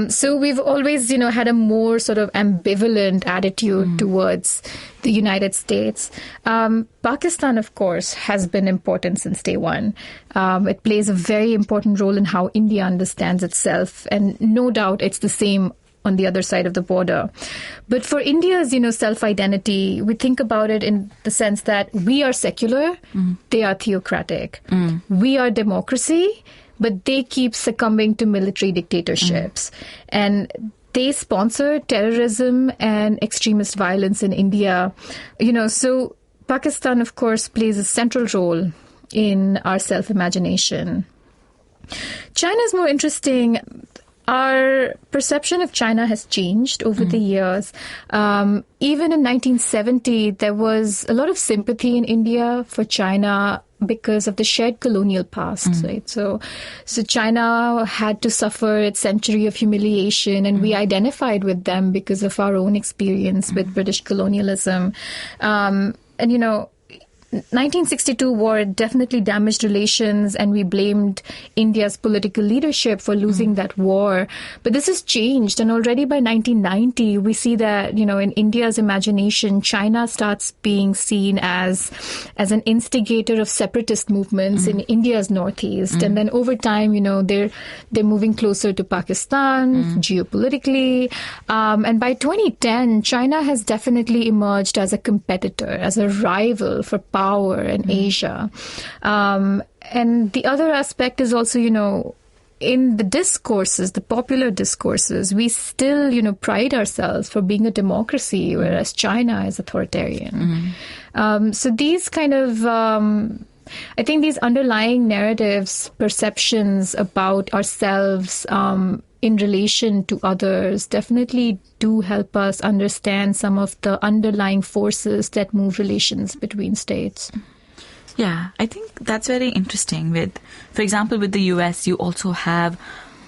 So we've always, had a more sort of ambivalent attitude towards the United States. Pakistan, of course, has been important since day one. It plays a very important role in how India understands itself, and no doubt it's the same on the other side of the border. But for India's, self-identity, we think about it in the sense that we are secular, they are theocratic. We are democracy, but they keep succumbing to military dictatorships. And they sponsor terrorism and extremist violence in India. So Pakistan, of course, plays a central role in our self-imagination. China is more interesting. Our perception of China has changed over the years. Even in 1970, there was a lot of sympathy in India for China because of the shared colonial past, right? So China had to suffer its century of humiliation, and we identified with them because of our own experience with British colonialism. 1962 war definitely damaged relations, and we blamed India's political leadership for losing that war. But this has changed, and already by 1990, we see that, in India's imagination, China starts being seen as an instigator of separatist movements in India's northeast. And then over time, they're moving closer to Pakistan geopolitically. And by 2010, China has definitely emerged as a competitor, as a rival for power in Asia. And the other aspect is also, in the discourses, the popular discourses, we still, pride ourselves for being a democracy, whereas China is authoritarian. So these kind of, I think these underlying narratives, perceptions about ourselves in relation to others definitely do help us understand some of the underlying forces that move relations between states. Yeah, I think that's very interesting. For example, with the US, you also have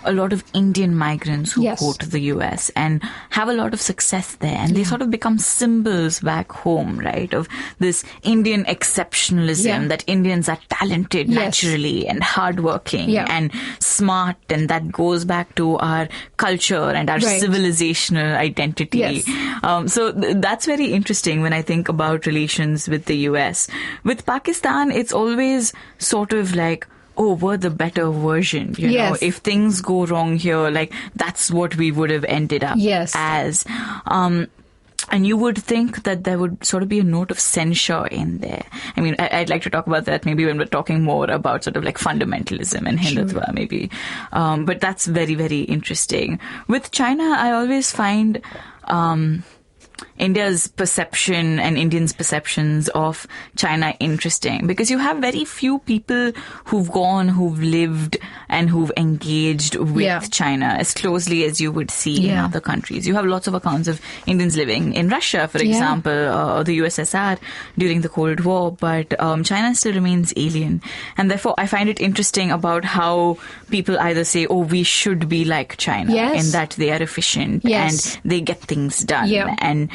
a lot of Indian migrants who go to the US and have a lot of success there. And they sort of become symbols back home, right, of this Indian exceptionalism, that Indians are talented naturally and hardworking and smart. And that goes back to our culture and our civilizational identity. So that's very interesting when I think about relations with the US. With Pakistan, it's always sort of like, oh, we're the better version, you know. If things go wrong here, like, that's what we would have ended up as. And you would think that there would sort of be a note of censure in there. I mean, I'd like to talk about that maybe when we're talking more about sort of like fundamentalism and Hindutva, maybe. But that's very, very interesting. With China, I always find India's perception and Indians' perceptions of China interesting, because you have very few people who've lived and who've engaged with China as closely as you would see in other countries. You have lots of accounts of Indians living in Russia, for example, or the USSR during the Cold War, but China still remains alien. And therefore, I find it interesting about how people either say, oh, we should be like China in that they are efficient and they get things done, and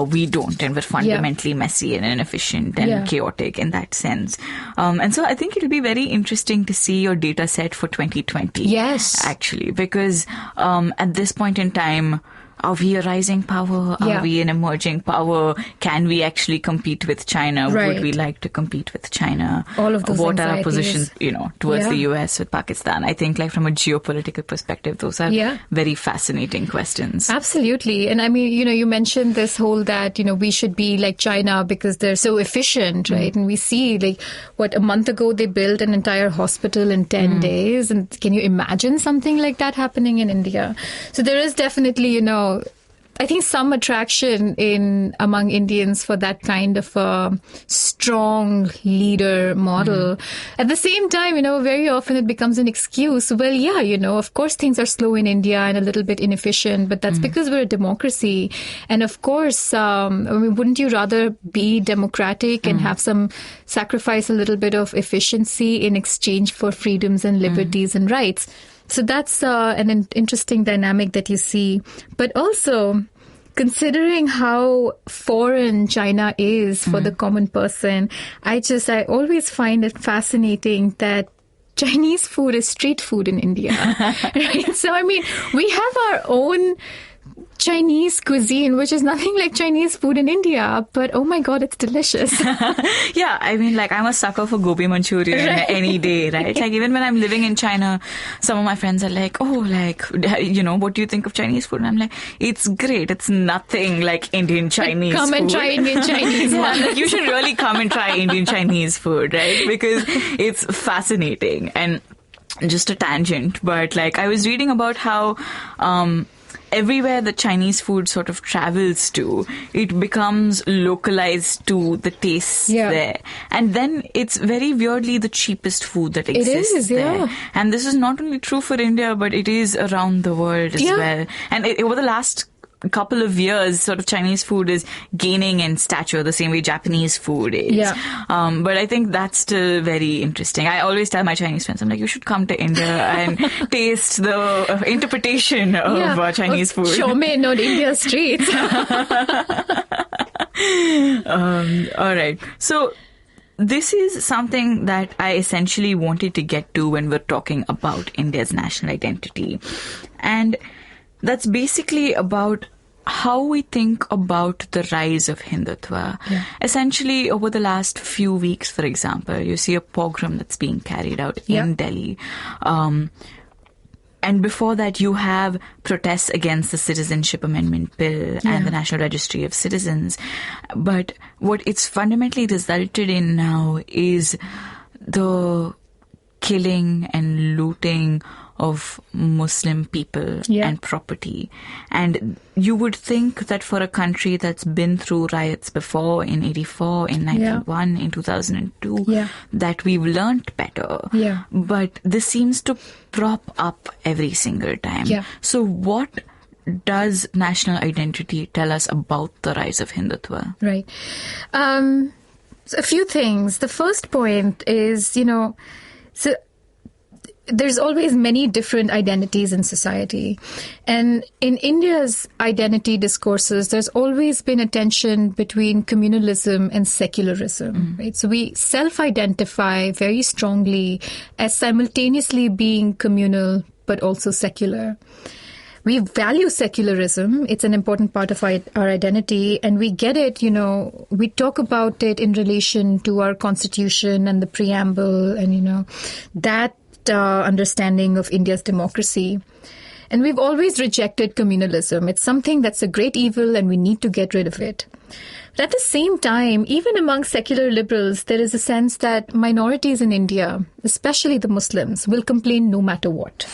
we don't, and we're fundamentally messy and inefficient and chaotic in that sense. And so I think it'll be very interesting to see your data set for 2020. Actually, because at this point in time, are we a rising power? Are we an emerging power? Can we actually compete with China? Would we like to compete with China? All of those What are our positions, towards the US with Pakistan? I think, like, from a geopolitical perspective, those are very fascinating questions. Absolutely. And I mean, you mentioned this whole that, we should be like China because they're so efficient, right? And we see, like, a month ago they built an entire hospital in 10 days. And can you imagine something like that happening in India? So there is definitely, I think some attraction among Indians for that kind of a strong leader model. At the same time, very often it becomes an excuse. Well, of course things are slow in India and a little bit inefficient, but that's because we're a democracy. And of course, wouldn't you rather be democratic and have sacrifice a little bit of efficiency in exchange for freedoms and liberties and rights? So that's an interesting dynamic that you see. But also, considering how foreign China is for the common person, I always find it fascinating that Chinese food is street food in India. Right? So, I mean, we have our own Chinese cuisine, which is nothing like Chinese food in India, but oh my God, it's delicious. Yeah, I mean, like, I'm a sucker for gobi Manchurian any day, right? Like, even when I'm living in China, some of my friends are like, oh, like, you know, what do you think of Chinese food? And I'm like, it's great. It's nothing like Indian Chinese food. Come and try Indian Chinese. Yeah, like, you should really come and try Indian Chinese food, right? Because it's fascinating. And just a tangent, but like, I was reading about how, everywhere the Chinese food sort of travels to, it becomes localized to the tastes there. And then it's very weirdly the cheapest food that exists there. And this is not only true for India, but it is around the world as well. And over the last couple of years, sort of Chinese food is gaining in stature the same way Japanese food is. But I think that's still very interesting. I always tell my Chinese friends, I'm like, you should come to India and taste the interpretation of Chinese food. Chow mein on India streets. All right. So this is something that I essentially wanted to get to when we're talking about India's national identity. And that's basically about how we think about the rise of Hindutva. Essentially, over the last few weeks, for example, you see a pogrom that's being carried out in Delhi. And before that, you have protests against the Citizenship Amendment Bill and the National Registry of Citizens. But what it's fundamentally resulted in now is the killing and looting of Muslim people and property. And you would think that for a country that's been through riots before, in 84, in 91, in 2002, that we've learnt better. But this seems to prop up every single time. So what does national identity tell us about the rise of Hindutva? Right. So a few things. The first point is, so there's always many different identities in society. And in India's identity discourses, there's always been a tension between communalism and secularism, right? So we self-identify very strongly as simultaneously being communal, but also secular. We value secularism. It's an important part of our identity. And we get it, we talk about it in relation to our constitution and the preamble and, that understanding of India's democracy. And we've always rejected communalism. It's something that's a great evil and we need to get rid of it. But at the same time, even among secular liberals, there is a sense that minorities in India, especially the Muslims, will complain no matter what.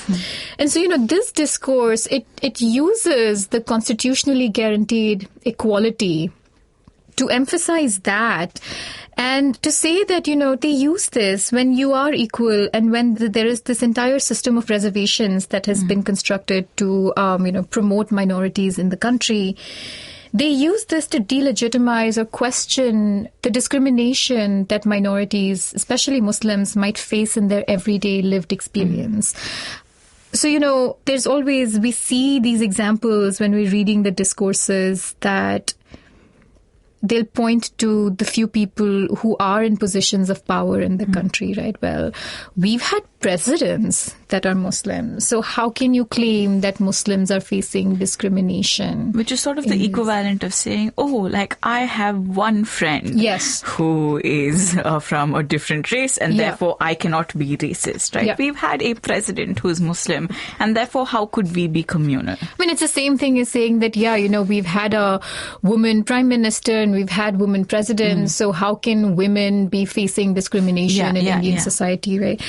And so, this discourse, it uses the constitutionally guaranteed equality to emphasize that and to say that, they use this when you are equal and when there is this entire system of reservations that has been constructed to, promote minorities in the country. They use this to delegitimize or question the discrimination that minorities, especially Muslims, might face in their everyday lived experience. So, there's always, we see these examples when we're reading the discourses that they'll point to the few people who are in positions of power in the country, right? Well, we've had presidents that are Muslims. So how can you claim that Muslims are facing discrimination? Which is sort of the equivalent of saying, I have one friend who is from a different race and therefore I cannot be racist, right? We've had a president who is Muslim and therefore how could we be communal? I mean, it's the same thing as saying that, we've had a woman prime minister and we've had women presidents. So how can women be facing discrimination in Indian society, right?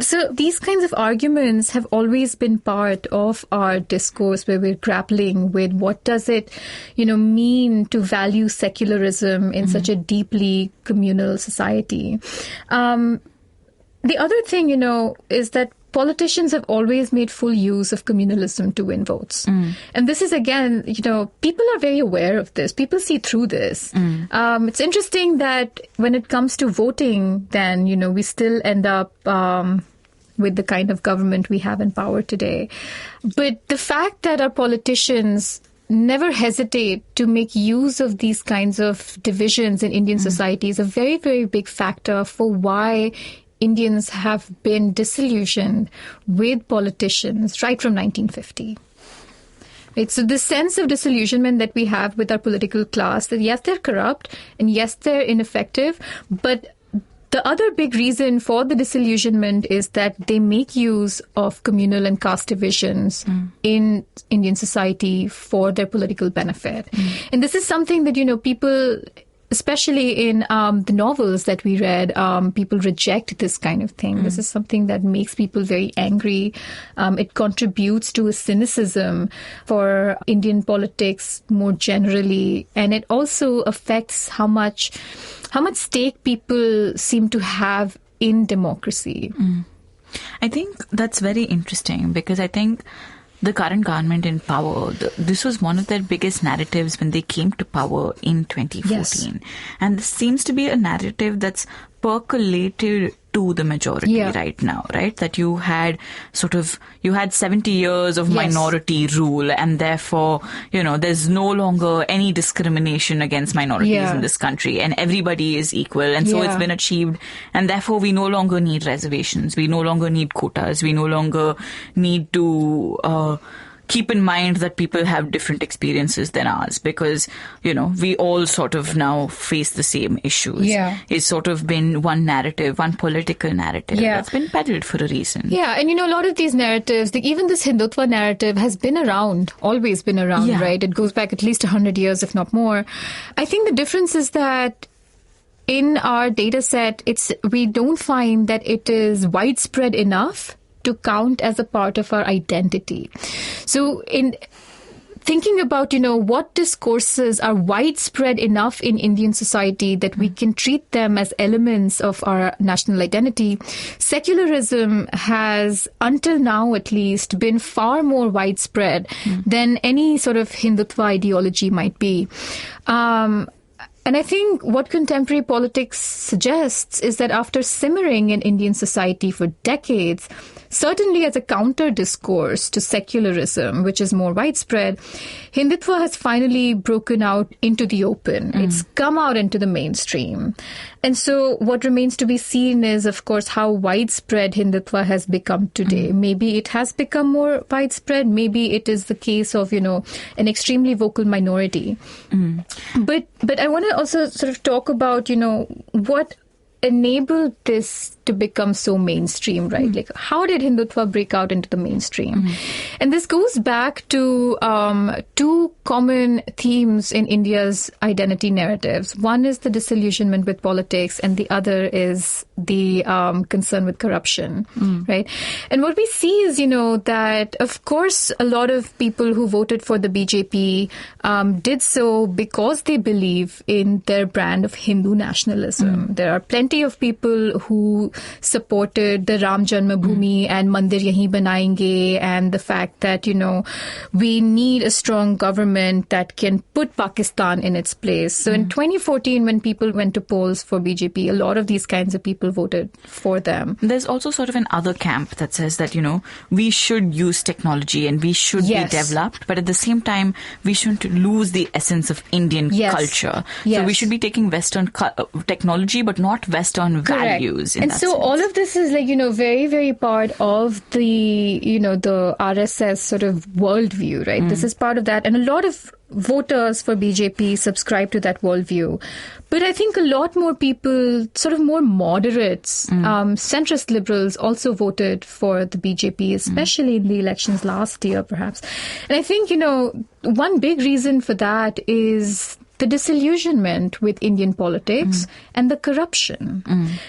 So these kinds of arguments have always been part of our discourse where we're grappling with what does it, mean to value secularism in such a deeply communal society. The other thing, is that politicians have always made full use of communalism to win votes. And this is, again, people are very aware of this. People see through this. It's interesting that when it comes to voting, then, we still end up with the kind of government we have in power today. But the fact that our politicians never hesitate to make use of these kinds of divisions in Indian society is a very, very big factor for why Indians have been disillusioned with politicians right from 1950. Right? So the sense of disillusionment that we have with our political class, that yes, they're corrupt and yes, they're ineffective, but the other big reason for the disillusionment is that they make use of communal and caste divisions in Indian society for their political benefit. And this is something that, people, especially in the novels that we read, people reject this kind of thing. This is something that makes people very angry. It contributes to a cynicism for Indian politics more generally. And it also affects how much stake people seem to have in democracy. I think that's very interesting because I think the current government in power, this was one of their biggest narratives when they came to power in 2014. Yes. And this seems to be a narrative that's percolated to the majority right now, right? That you had 70 years of minority rule, and therefore, there's no longer any discrimination against minorities in this country, and everybody is equal. And so it's been achieved. And therefore, we no longer need reservations. We no longer need quotas. We no longer need to keep in mind that people have different experiences than ours because, we all sort of now face the same issues. Yeah. It's sort of been one narrative, one political narrative that's been peddled for a reason. Yeah. And, a lot of these narratives, even this Hindutva narrative has been around, always been around, right? It goes back at least 100 years, if not more. I think the difference is that in our data set, we don't find that it is widespread enough to count as a part of our identity. So in thinking about, what discourses are widespread enough in Indian society that we can treat them as elements of our national identity, secularism has, until now at least, been far more widespread than any sort of Hindutva ideology might be. And I think what contemporary politics suggests is that after simmering in Indian society for decades, certainly as a counter discourse to secularism, which is more widespread, Hindutva has finally broken out into the open. It's come out into the mainstream. And so what remains to be seen is, of course, how widespread Hindutva has become today. Maybe it has become more widespread. Maybe it is the case of, an extremely vocal minority. But I want to also sort of talk about, what enabled this to become so mainstream, right? Like, how did Hindutva break out into the mainstream? And this goes back to two common themes in India's identity narratives. One is the disillusionment with politics, and the other is the concern with corruption, right? And what we see is, that, of course, a lot of people who voted for the BJP did so because they believe in their brand of Hindu nationalism. There are plenty of people who supported the Ram Janmabhoomi and Mandir Yahi Banayenge, and the fact that, we need a strong government that can put Pakistan in its place. So in 2014, when people went to polls for BJP, a lot of these kinds of people voted for them. There's also sort of an other camp that says that, we should use technology and we should be developed, but at the same time, we shouldn't lose the essence of Indian culture. So we should be taking Western technology, but not Western values. And so all of this is very, very part of the, the RSS sort of worldview, right? This is part of that. And a lot of voters for BJP subscribe to that worldview. But I think a lot more people, sort of more moderates, centrist liberals also voted for the BJP, especially in the elections last year, perhaps. And I think, one big reason for that is the disillusionment with Indian politics and the corruption.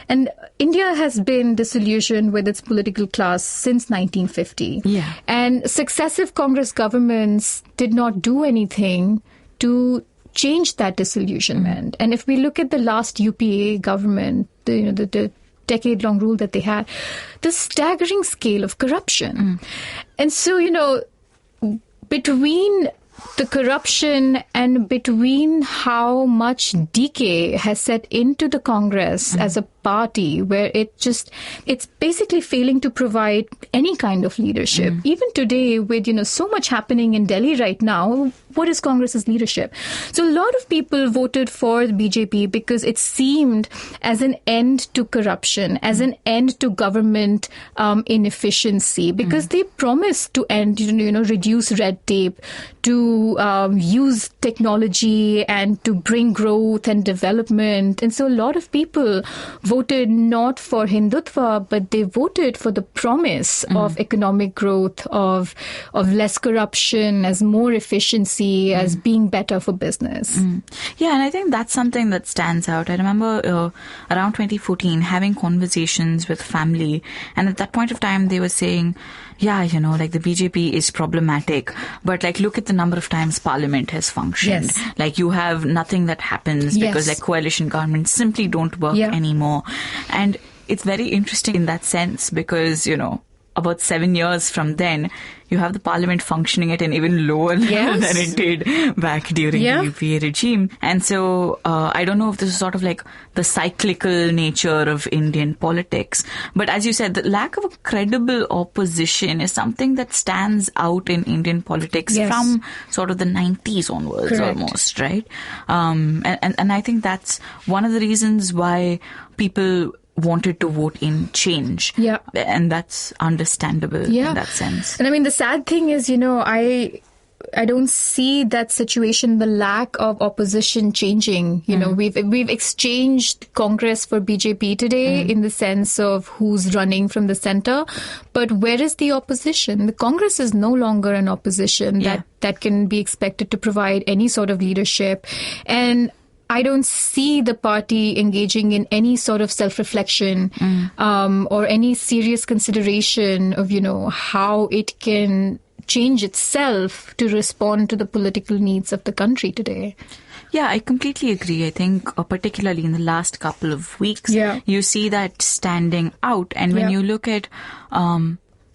And India has been disillusioned with its political class since 1950. Yeah. And successive Congress governments did not do anything to change that disillusionment. And if we look at the last UPA government, the decade-long rule that they had, the staggering scale of corruption. And so, between the corruption and between how much decay has set into the Congress as a party where it's basically failing to provide any kind of leadership. Even today, with so much happening in Delhi right now, what is Congress's leadership? So a lot of people voted for the BJP because it seemed as an end to corruption, as an end to government inefficiency, because they promised to end, reduce red tape, to use technology and to bring growth and development. And so a lot of people voted not for Hindutva, but they voted for the promise of economic growth, of less corruption, as more efficiency, as being better for business. Yeah, and I think that's something that stands out. I remember around 2014 having conversations with family, and at that point of time they were saying, yeah, like the BJP is problematic, but like look at the number of times Parliament has functioned. Yes. Like you have nothing that happens because like coalition governments simply don't work anymore. And it's very interesting in that sense because, about 7 years from then, you have the parliament functioning at an even lower level than it did back during the UPA regime. And so I don't know if this is sort of like the cyclical nature of Indian politics. But as you said, the lack of a credible opposition is something that stands out in Indian politics from sort of the 90s onwards almost, right? And I think that's one of the reasons why people wanted to vote in change. Yeah. And that's understandable in that sense. And I mean, the sad thing is, I don't see that situation, the lack of opposition changing. We've exchanged Congress for BJP today in the sense of who's running from the center. But where is the opposition? The Congress is no longer an opposition that can be expected to provide any sort of leadership. And I don't see the party engaging in any sort of self-reflection or any serious consideration of, how it can change itself to respond to the political needs of the country today. Yeah, I completely agree. I think particularly in the last couple of weeks, you see that standing out. And when you look at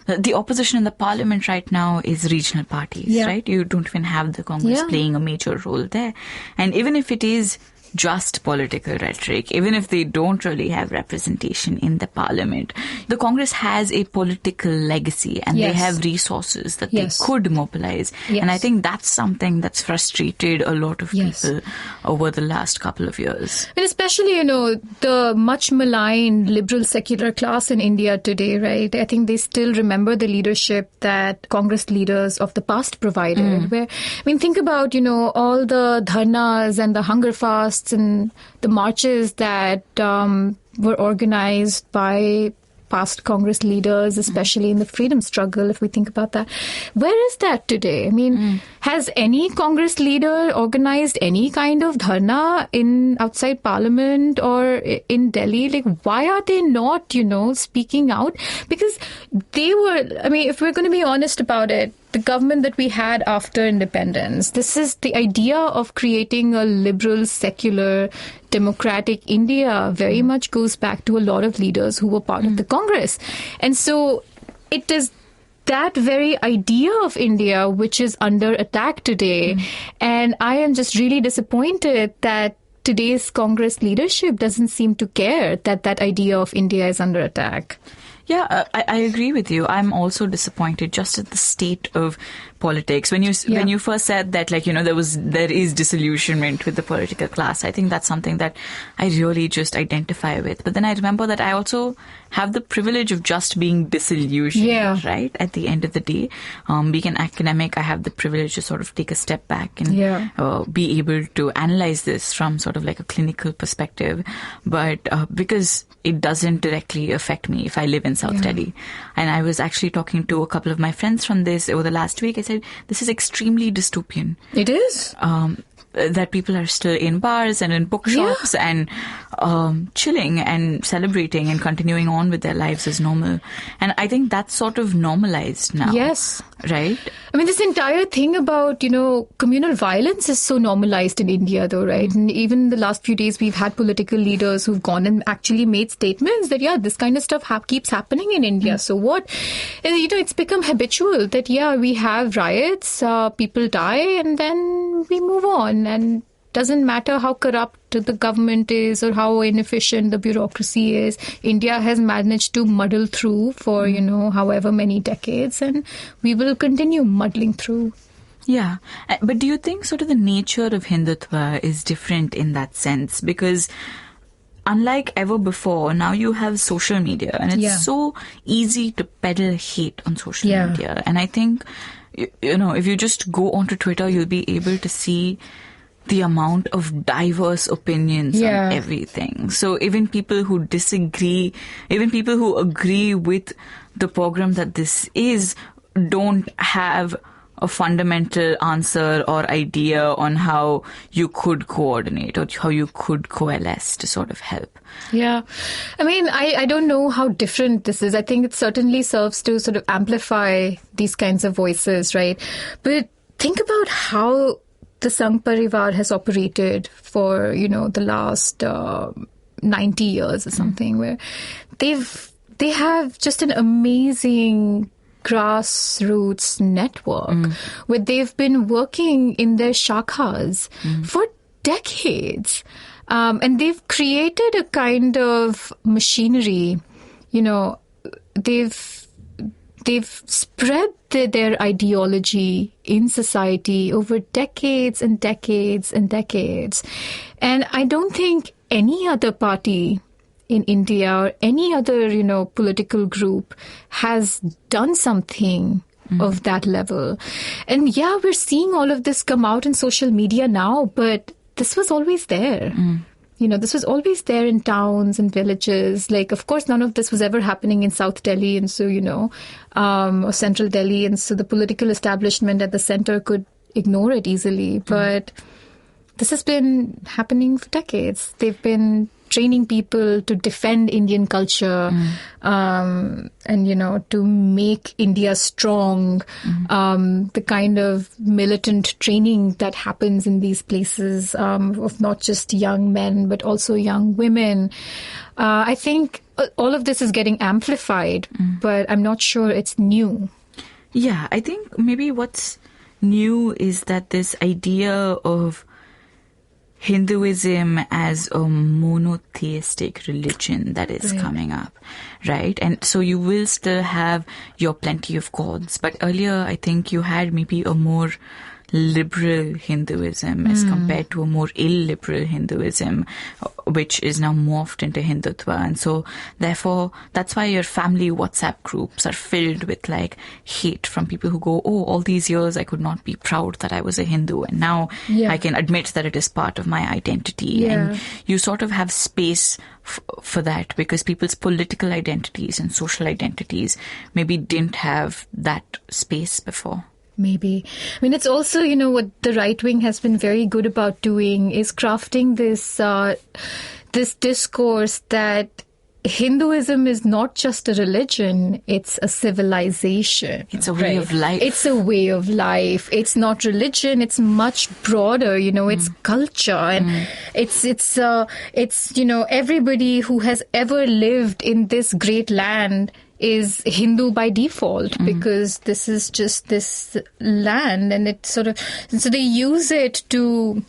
the opposition in the parliament right now is regional parties, right? You don't even have the Congress playing a major role there. And even if it is just political rhetoric, even if they don't really have representation in the parliament, the Congress has a political legacy and they have resources that they could mobilize. And I think that's something that's frustrated a lot of people over the last couple of years. And especially, the much maligned liberal secular class in India today, right? I think they still remember the leadership that Congress leaders of the past provided. Think about, all the dharnas and the hunger fasts and the marches that were organized by past Congress leaders, especially in the freedom struggle, if we think about that. Where is that today? Has any Congress leader organized any kind of dharna outside Parliament or in Delhi? Like, why are they not, speaking out? Because they were, if we're going to be honest about it, the government that we had after independence, this is the idea of creating a liberal, secular, democratic India very much goes back to a lot of leaders who were part of the Congress. And so it is that very idea of India which is under attack today. And I am just really disappointed that today's Congress leadership doesn't seem to care that that idea of India is under attack. Yeah, I agree with you. I'm also disappointed just at the state of politics. When you first said that, there is disillusionment with the political class, I think that's something that I really just identify with. But then I remember that I also have the privilege of just being disillusioned, right? At the end of the day, being an academic, I have the privilege to sort of take a step back and be able to analyze this from sort of like a clinical perspective. But because it doesn't directly affect me if I live in South Delhi. And I was actually talking to a couple of my friends from this over the last week. I said, this is extremely dystopian. It is. That people are still in bars and in bookshops and chilling and celebrating and continuing on with their lives as normal. And I think that's sort of normalized now. Yes. Right? This entire thing about, communal violence is so normalized in India, though, right? And even the last few days, we've had political leaders who've gone and actually made statements that, this kind of stuff keeps happening in India. So what? And, it's become habitual that, we have riots, people die, and then we move on. And doesn't matter how corrupt the government is or how inefficient the bureaucracy is. India has managed to muddle through for, however many decades, and we will continue muddling through. Yeah. But do you think sort of the nature of Hindutva is different in that sense? Because unlike ever before, now you have social media, and it's so easy to peddle hate on social media. And I think, if you just go onto Twitter, you'll be able to see the amount of diverse opinions on everything. So even people who disagree, even people who agree with the program that this is, don't have a fundamental answer or idea on how you could coordinate or how you could coalesce to sort of help. Yeah. I mean, I don't know how different this is. I think it certainly serves to sort of amplify these kinds of voices, right? But think about how the Sangh Parivar has operated for, the last 90 years or something, where they have just an amazing grassroots network where they've been working in their shakhas for decades. And they've created a kind of machinery, they've spread their ideology in society over decades and decades and decades. And I don't think any other party in India or any other, political group has done something of that level. And we're seeing all of this come out in social media now, but this was always there. This was always there in towns and villages. Like, of course, none of this was ever happening in South Delhi and so, or Central Delhi. And so the political establishment at the center could ignore it easily. But this has been happening for decades. They've been training people to defend Indian culture and, to make India strong, the kind of militant training that happens in these places of not just young men, but also young women. I think all of this is getting amplified, but I'm not sure it's new. Yeah, I think maybe what's new is that this idea of Hinduism as a monotheistic religion that is coming up, right? And so you will still have your plenty of gods. But earlier, I think you had maybe a more liberal Hinduism as compared to a more illiberal Hinduism, which is now morphed into Hindutva. And so therefore, that's why your family WhatsApp groups are filled with like hate from people who go, oh, all these years I could not be proud that I was a Hindu, and now I can admit that it is part of my identity. And you sort of have space for that because people's political identities and social identities maybe didn't have that space before. Maybe. I mean, it's also, what the right wing has been very good about doing is crafting this discourse that Hinduism is not just a religion, it's a civilization. It's a way of life. It's a way of life. It's not religion, it's much broader, it's culture. And it's everybody who has ever lived in this great land is Hindu by default because this is just this land, and it sort of, and so they use it to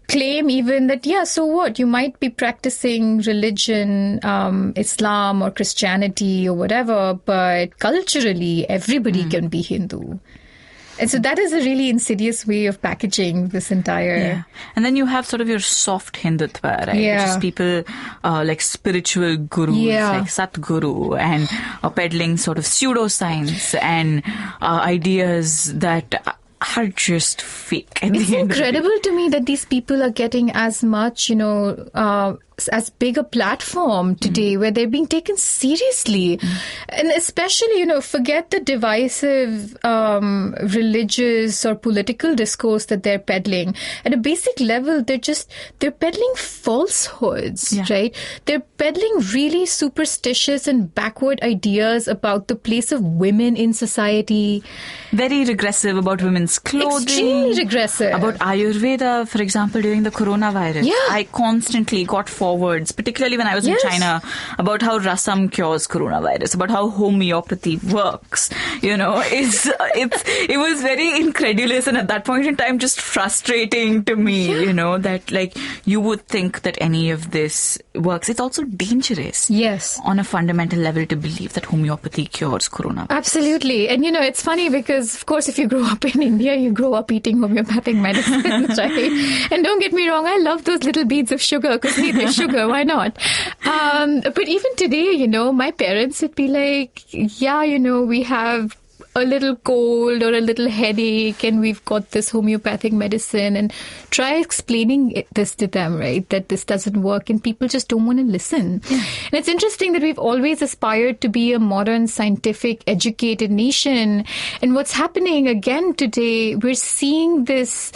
claim even that, so what, you might be practicing religion, Islam or Christianity or whatever, but culturally everybody can be Hindu. And so that is a really insidious way of packaging this entire... Yeah. And then you have sort of your soft Hindutva, right? Yeah. Which is people like spiritual gurus, like Satguru, and peddling sort of pseudoscience and ideas that are just fake. It's incredible to me that these people are getting as much, as big a platform today where they're being taken seriously. And especially, forget the divisive religious or political discourse that they're peddling. At a basic level, they're peddling falsehoods, right? They're peddling really superstitious and backward ideas about the place of women in society. Very regressive about women's clothing. Extremely regressive. About Ayurveda, for example, during the coronavirus. I constantly got forwarded forwards, particularly when I was in China, about how rasam cures coronavirus, about how homeopathy works. You know, it was very incredulous, and at that point in time, just frustrating to me. You know, that like you would think that any of this works. It's also dangerous. Yes. On a fundamental level to believe that homeopathy cures coronavirus. Absolutely. And, you know, it's funny because, of course, if you grow up in India, you grow up eating homeopathic medicines, right? And don't get me wrong, I love those little beads of sugar because, hey, there's sugar, why not? But even today, you know, my parents would be like, yeah, you know, we have a little cold or a little headache and we've got this homeopathic medicine, and try explaining this to them, right? That this doesn't work, and people just don't want to listen. And it's interesting that we've always aspired to be a modern, scientific, educated nation. And what's happening again today, we're seeing this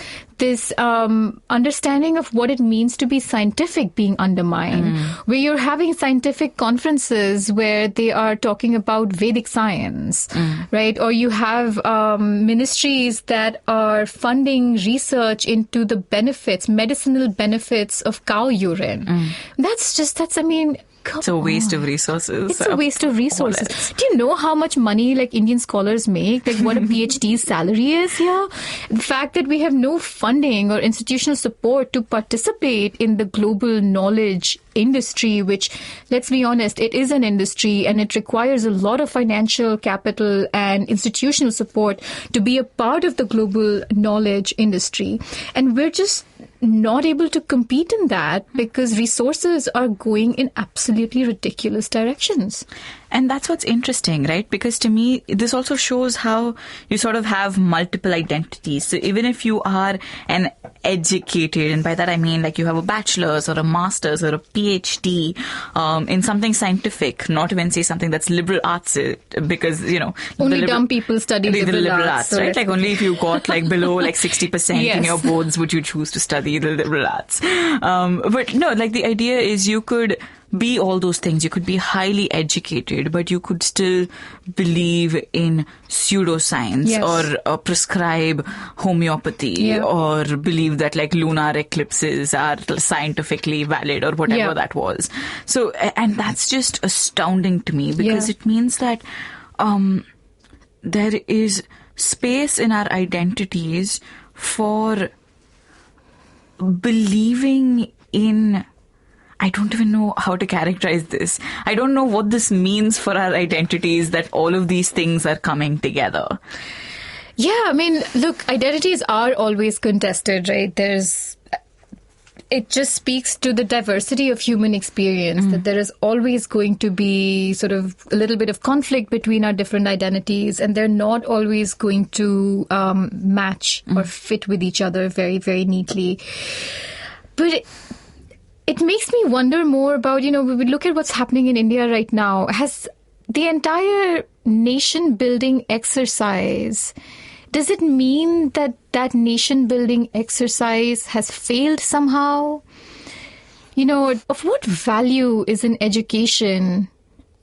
understanding of what it means to be scientific being undermined, where you're having scientific conferences where they are talking about Vedic science, right? Or you have ministries that are funding research into the benefits, medicinal benefits of cow urine. That's, I mean, it's a waste of resources. It's a waste of resources. Do you know how much money like Indian scholars make? Like what a PhD's salary is here? The fact that we have no funding or institutional support to participate in the global knowledge industry, which, let's be honest, it is an industry and it requires a lot of financial capital and institutional support to be a part of the global knowledge industry. And we're just not able to compete in that because resources are going in absolutely ridiculous directions. And that's what's interesting, right? Because to me, this also shows how you sort of have multiple identities. So even if you are an educated, and by that I mean like you have a bachelor's or a master's or a PhD in something scientific, not even say something that's liberal arts, because, you know, only dumb people study liberal arts, right? Like only if you got like below like 60% in your boards would you choose to study the liberal arts. But no, like the idea is you could be all those things. You could be highly educated, but you could still believe in pseudoscience or prescribe homeopathy or believe that like lunar eclipses are scientifically valid or whatever that was. So, and that's just astounding to me because it means that there is space in our identities for believing in, I don't even know how to characterize this. I don't know what this means for our identities, that all of these things are coming together. Yeah, I mean, look, identities are always contested, right? It just speaks to the diversity of human experience, that there is always going to be sort of a little bit of conflict between our different identities, and they're not always going to match or fit with each other very, very neatly. But it makes me wonder more about, you know, we look at what's happening in India right now. Has the entire nation-building exercise, does it mean that that nation-building exercise has failed somehow? You know, of what value is an education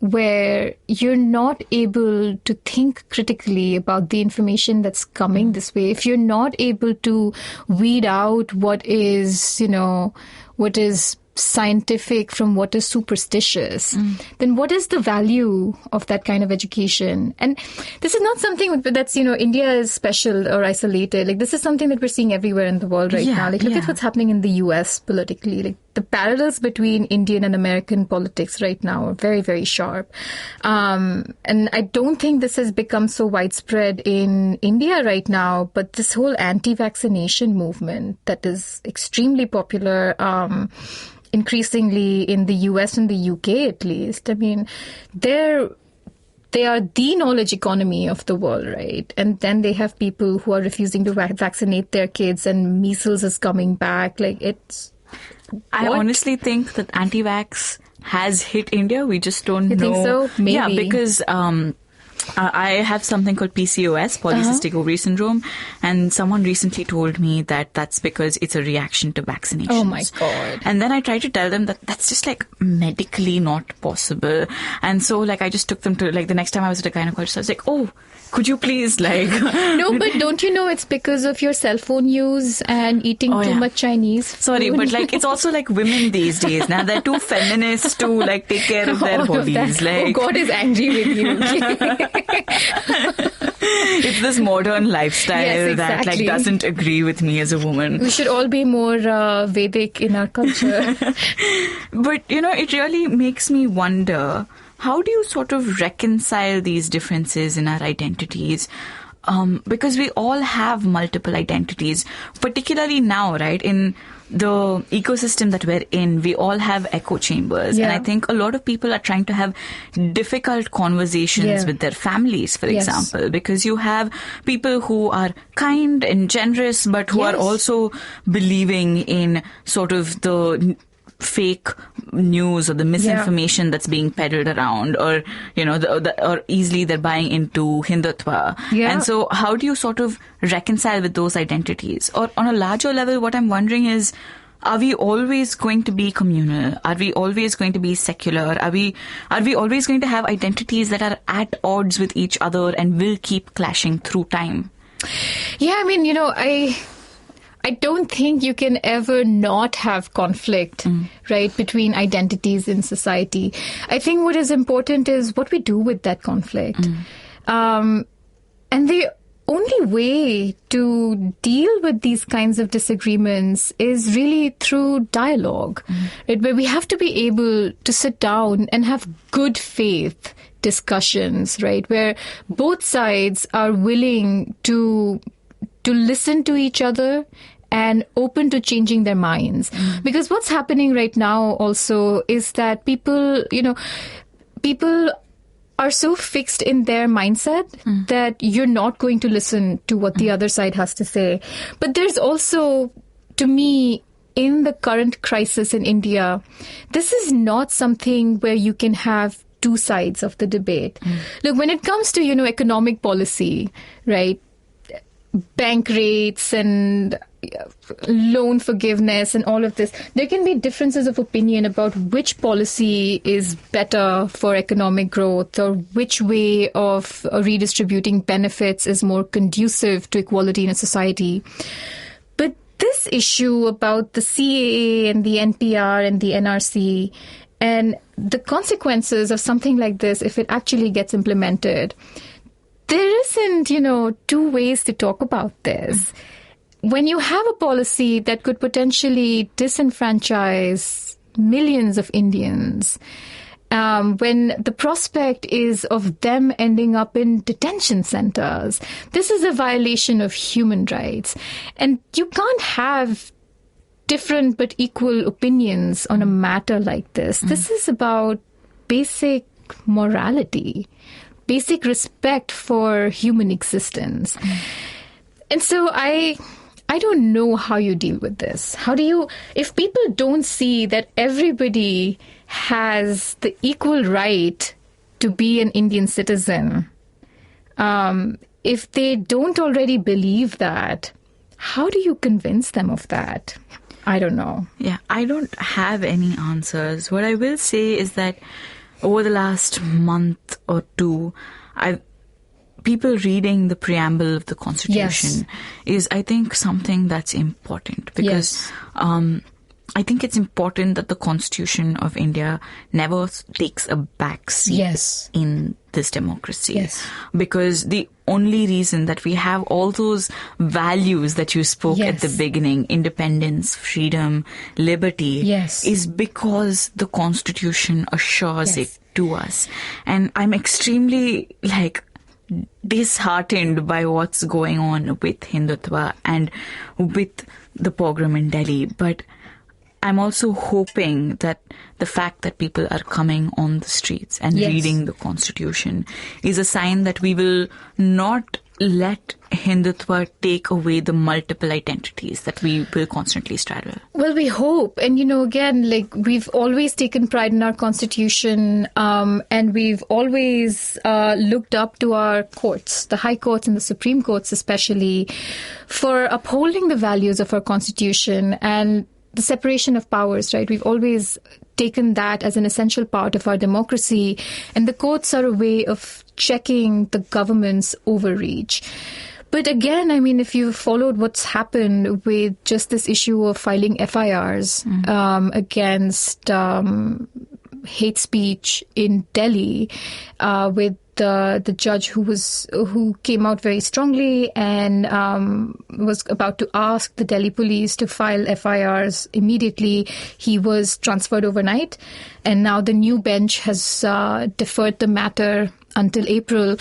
where you're not able to think critically about the information that's coming this way? If you're not able to weed out what is, you know, what is scientific from what is superstitious, then what is the value of that kind of education? And this is not something that's, you know, India is special or isolated. Like, this is something that we're seeing everywhere in the world right now. Like, look at what's happening in the US politically. Like, the parallels between Indian and American politics right now are very, very sharp. And I don't think this has become so widespread in India right now, but this whole anti-vaccination movement that is extremely popular, increasingly in the US and the UK at least. I mean, they are the knowledge economy of the world, right? And then they have people who are refusing to vaccinate their kids, and measles is coming back. Like, it's... I honestly think that anti-vax has hit India. We just don't know. You think so? Maybe. Yeah, because I have something called PCOS, polycystic ovary syndrome, and someone recently told me that that's because it's a reaction to vaccinations. Oh my God. And then I tried to tell them that that's just like medically not possible. And so like I just took them to like the next time I was at a gynecologist, I was like, oh, could you please like... No, but don't you know it's because of your cell phone use and eating too much Chinese food? Sorry, but like it's also like women these days. Now they're too feminist to like take care of their bodies. Like, God is angry with you. It's this modern lifestyle Yes, that like exactly. doesn't agree with me as a woman. We should all be more Vedic in our culture. But it really makes me wonder, how do you sort of reconcile these differences in our identities? Because we all have multiple identities, particularly now, right? In the ecosystem that we're in, we all have echo chambers. Yeah. And I think a lot of people are trying to have difficult conversations with their families, for example, because you have people who are kind and generous, but who are also believing in sort of the fake news or the misinformation that's being peddled around, or or easily they're buying into Hindutva. And so how do you sort of reconcile with those identities? Or on a larger level, what I'm wondering is, are we always going to be communal? Are we always going to be secular? Are we always going to have identities that are at odds with each other and will keep clashing through time? Yeah, I mean, I don't think you can ever not have conflict, right, between identities in society. I think what is important is what we do with that conflict. And the only way to deal with these kinds of disagreements is really through dialogue, right, where we have to be able to sit down and have good faith discussions, right, where both sides are willing to listen to each other and open to changing their minds. Because what's happening right now also is that people are so fixed in their mindset that you're not going to listen to what the other side has to say. But there's also, to me, in the current crisis in India, this is not something where you can have two sides of the debate. Look, when it comes to, economic policy, right, bank rates and loan forgiveness and all of this, there can be differences of opinion about which policy is better for economic growth or which way of redistributing benefits is more conducive to equality in a society. But this issue about the CAA and the NPR and the NRC and the consequences of something like this, if it actually gets implemented, there isn't, two ways to talk about this. When you have a policy that could potentially disenfranchise millions of Indians, when the prospect is of them ending up in detention centers, this is a violation of human rights. And you can't have different but equal opinions on a matter like this. This is about basic morality, basic respect for human existence. And so I don't know how you deal with this. How do you, if people don't see that everybody has the equal right to be an Indian citizen, if they don't already believe that, how do you convince them of that? I don't know. Yeah, I don't have any answers. What I will say is that over the last month or two, people reading the preamble of the Constitution is, I think, something that's important because I think it's important that the Constitution of India never takes a back seat in this democracy. Because the only reason that we have all those values that you spoke at the beginning, independence, freedom, liberty, is because the Constitution assures it to us. And I'm extremely disheartened by what's going on with Hindutva and with the pogrom in Delhi. But I'm also hoping that the fact that people are coming on the streets and reading the Constitution is a sign that we will not let Hindutva take away the multiple identities that we will constantly straddle? Well, we hope. And, again, we've always taken pride in our constitution, and we've always looked up to our courts, the high courts and the Supreme Courts especially, for upholding the values of our constitution and the separation of powers, right? We've always taken that as an essential part of our democracy. And the courts are a way of checking the government's overreach. But again, if you've followed what's happened with just this issue of filing FIRs against hate speech in Delhi, with the judge who came out very strongly and was about to ask the Delhi police to file FIRs immediately. He was transferred overnight, and now the new bench has deferred the matter until April.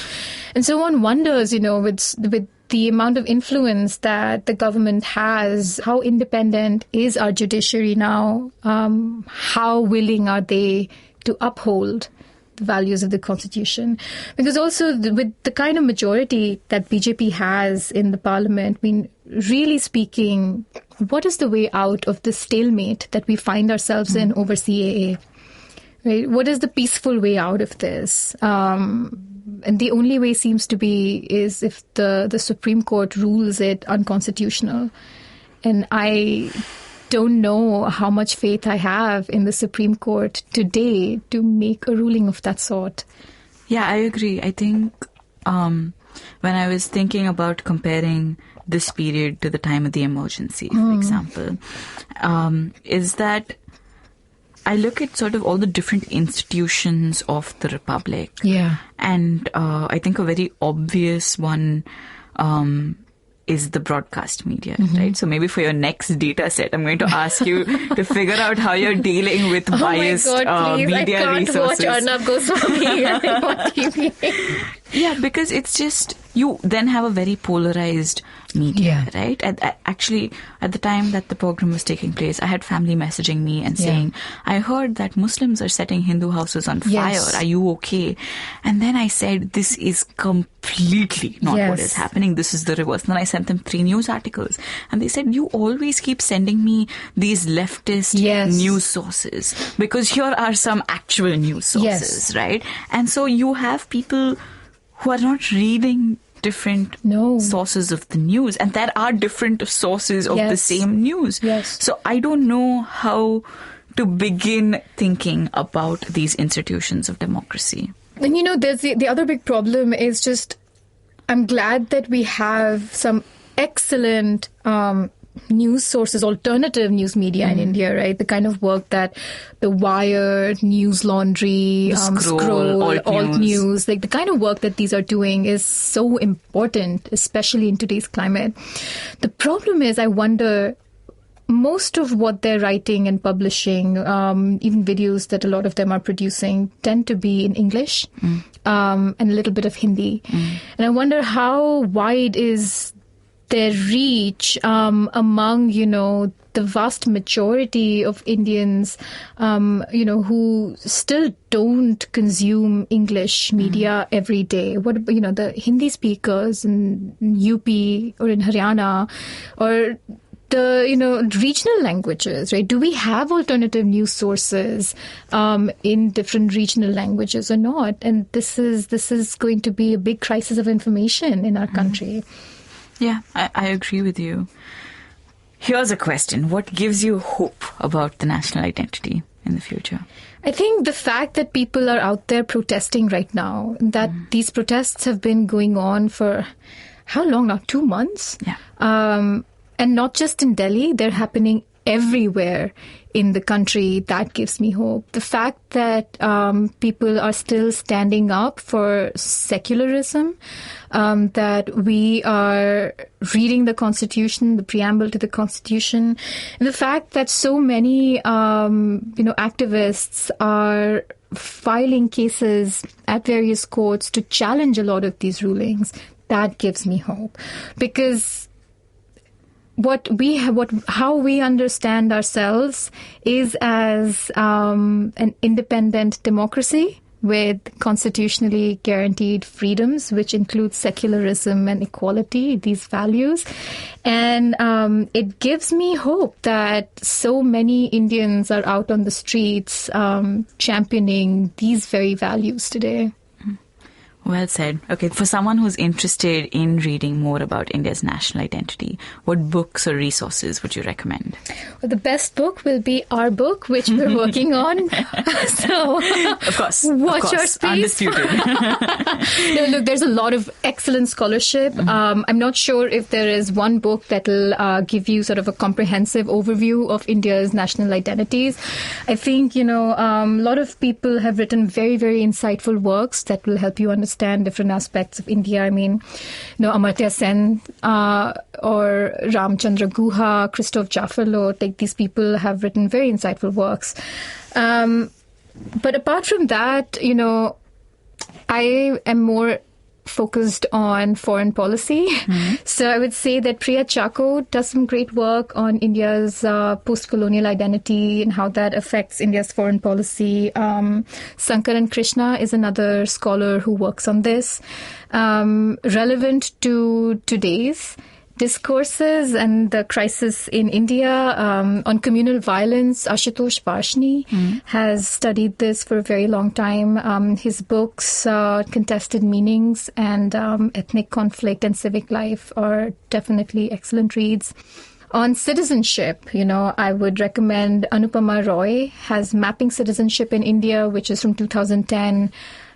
And so one wonders, with the amount of influence that the government has, how independent is our judiciary now? How willing are they to uphold the values of the Constitution? Because also with the kind of majority that BJP has in the parliament, really speaking, what is the way out of the stalemate that we find ourselves in over CAA? Right? What is the peaceful way out of this? And the only way seems to be is if the Supreme Court rules it unconstitutional. And I don't know how much faith I have in the Supreme Court today to make a ruling of that sort. Yeah, I agree. I think when I was thinking about comparing this period to the time of the emergency, for example, is that I look at sort of all the different institutions of the Republic. Yeah. And I think a very obvious one is the broadcast media, right? So maybe for your next data set, I'm going to ask you to figure out how you're dealing with biased media resources. I can't watch Arnab Goswami on TV. Yeah, because it's just, you then have a very polarized media, right? Actually, at the time that the program was taking place, I had family messaging me and saying, I heard that Muslims are setting Hindu houses on fire. Are you okay? And then I said, this is completely not what is happening. This is the reverse. And then I sent them 3 news articles. And they said, you always keep sending me these leftist news sources because here are some actual news sources, right? And so you have people who are not reading different sources of the news, and there are different sources of the same news. So I don't know how to begin thinking about these institutions of democracy. And there's the other big problem is just, I'm glad that we have some excellent news sources, alternative news media in India, right? The kind of work that The Wire, News Laundry, Scroll, Alt News, the kind of work that these are doing is so important, especially in today's climate. The problem is, I wonder, most of what they're writing and publishing, even videos that a lot of them are producing, tend to be in English and a little bit of Hindi. And I wonder how wide is their reach among, the vast majority of Indians, who still don't consume English media every day. What, the Hindi speakers in UP or in Haryana, or the, regional languages, right? Do we have alternative news sources in different regional languages or not? And this is going to be a big crisis of information in our country. Yeah, I agree with you. Here's a question. What gives you hope about the national identity in the future? I think the fact that people are out there protesting right now, that these protests have been going on for how long now? 2 months? Yeah. And not just in Delhi, they're happening everywhere in the country. That gives me hope. The fact that people are still standing up for secularism, that we are reading the Constitution, the preamble to the Constitution, and the fact that so many, activists are filing cases at various courts to challenge a lot of these rulings, that gives me hope. Because how we understand ourselves is as an independent democracy with constitutionally guaranteed freedoms, which include secularism and equality, these values. And it gives me hope that so many Indians are out on the streets championing these very values today. Well said. Okay, for someone who's interested in reading more about India's national identity, what books or resources would you recommend? Well, the best book will be our book, which we're working on. So, of course, watch your space. Undisputed. No, look, there's a lot of excellent scholarship. I'm not sure if there is one book that will give you sort of a comprehensive overview of India's national identities. I think, a lot of people have written very, very insightful works that will help you understand different aspects of India. I mean, Amartya Sen or Ramchandra Guha, Christoph Jaffarlo, these people have written very insightful works. But apart from that, I am more focused on foreign policy. So I would say that Priya Chako does some great work on India's post-colonial identity and how that affects India's foreign policy. Sankaran Krishna is another scholar who works on this. Relevant to today's discourses and the crisis in India on communal violence, Ashutosh Varshney has studied this for a very long time. His books, Contested Meanings and Ethnic Conflict and Civic Life, are definitely excellent reads. On citizenship, I would recommend Anupama Roy has Mapping Citizenship in India, which is from 2010.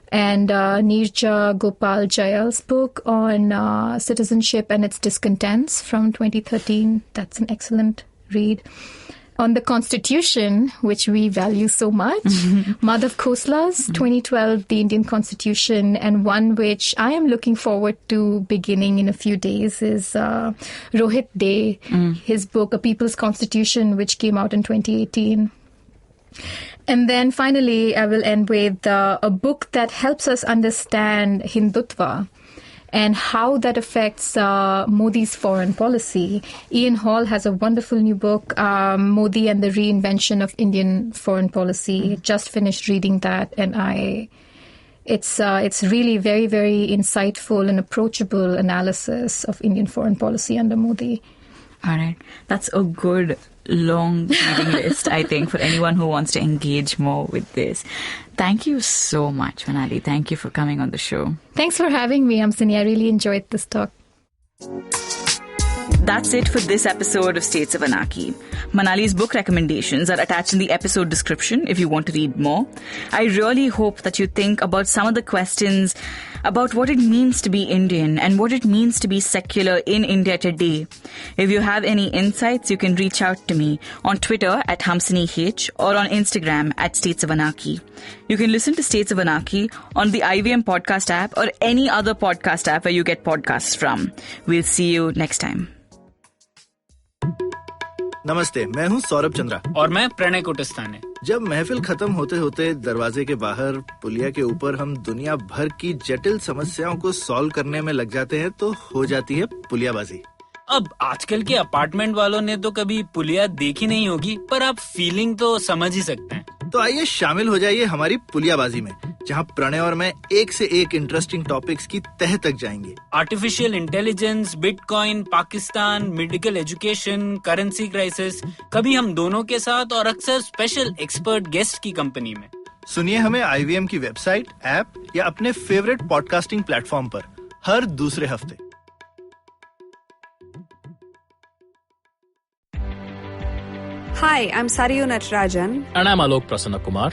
And Nirja Gopal Jayal's book on citizenship and its discontents from 2013. That's an excellent read. On the Constitution, which we value so much, Madhav Khosla's 2012, The Indian Constitution, and one which I am looking forward to beginning in a few days is Rohit Dey, his book, A People's Constitution, which came out in 2018. And then finally, I will end with a book that helps us understand Hindutva and how that affects Modi's foreign policy. Ian Hall has a wonderful new book, Modi and the Reinvention of Indian Foreign Policy. Just finished reading that, and it's really very, very insightful and approachable analysis of Indian foreign policy under Modi. All right. That's a good long reading list, I think, for anyone who wants to engage more with this. Thank you so much, Manali. Thank you for coming on the show. Thanks for having me, Amsini. I really enjoyed this talk. That's it for this episode of States of Anarchy. Manali's book recommendations are attached in the episode description if you want to read more. I really hope that you think about some of the questions about what it means to be Indian and what it means to be secular in India today. If you have any insights, you can reach out to me on Twitter at HamsiniH or on Instagram at States of Anarchy. You can listen to States of Anarchy on the IVM podcast app or any other podcast app where you get podcasts from. We'll see you next time. नमस्ते, मैं हूँ सौरभ चंद्रा और मैं प्रणय कोटस्ताने। जब महफिल खत्म होते होते दरवाजे के बाहर पुलिया के ऊपर हम दुनिया भर की जटिल समस्याओं को सॉल्व करने में लग जाते हैं तो हो जाती है पुलियाबाजी। अब आजकल के अपार्टमेंट वालों ने तो कभी पुलिया देखी नहीं होगी, पर आप फीलिंग तो समझ ही सकते हैं। तो आइए शामिल हो जाइए हमारी पुलियाबाजी में, जहां प्रणय और मैं एक से एक इंटरेस्टिंग टॉपिक्स की तह तक जाएंगे। Artificial intelligence, bitcoin, Pakistan, medical education, currency crisis, कभी हम दोनों के साथ और अक्सर स्पेशल एक्सपर्ट गेस्ट की कंपनी में। सुनिए हमें IVM की वेबसाइट, ऐप या अपने फेवरेट पॉडकास्टिंग प्लेटफॉर्म पर हर दूसरे हफ्ते। Hi, I'm Sariyu Natarajan. And I'm Alok Prasanna Kumar.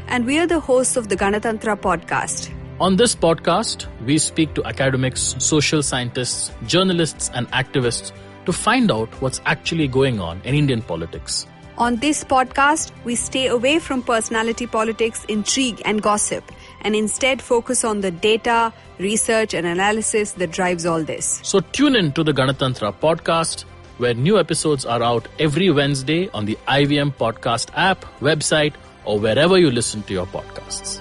And we are the hosts of the Ganatantra podcast. On this podcast, we speak to academics, social scientists, journalists, and activists to find out what's actually going on in Indian politics. On this podcast, we stay away from personality politics, intrigue, and gossip, and instead focus on the data, research, and analysis that drives all this. So tune in to the Ganatantra podcast, where new episodes are out every Wednesday on the IVM podcast app, website, or wherever you listen to your podcasts.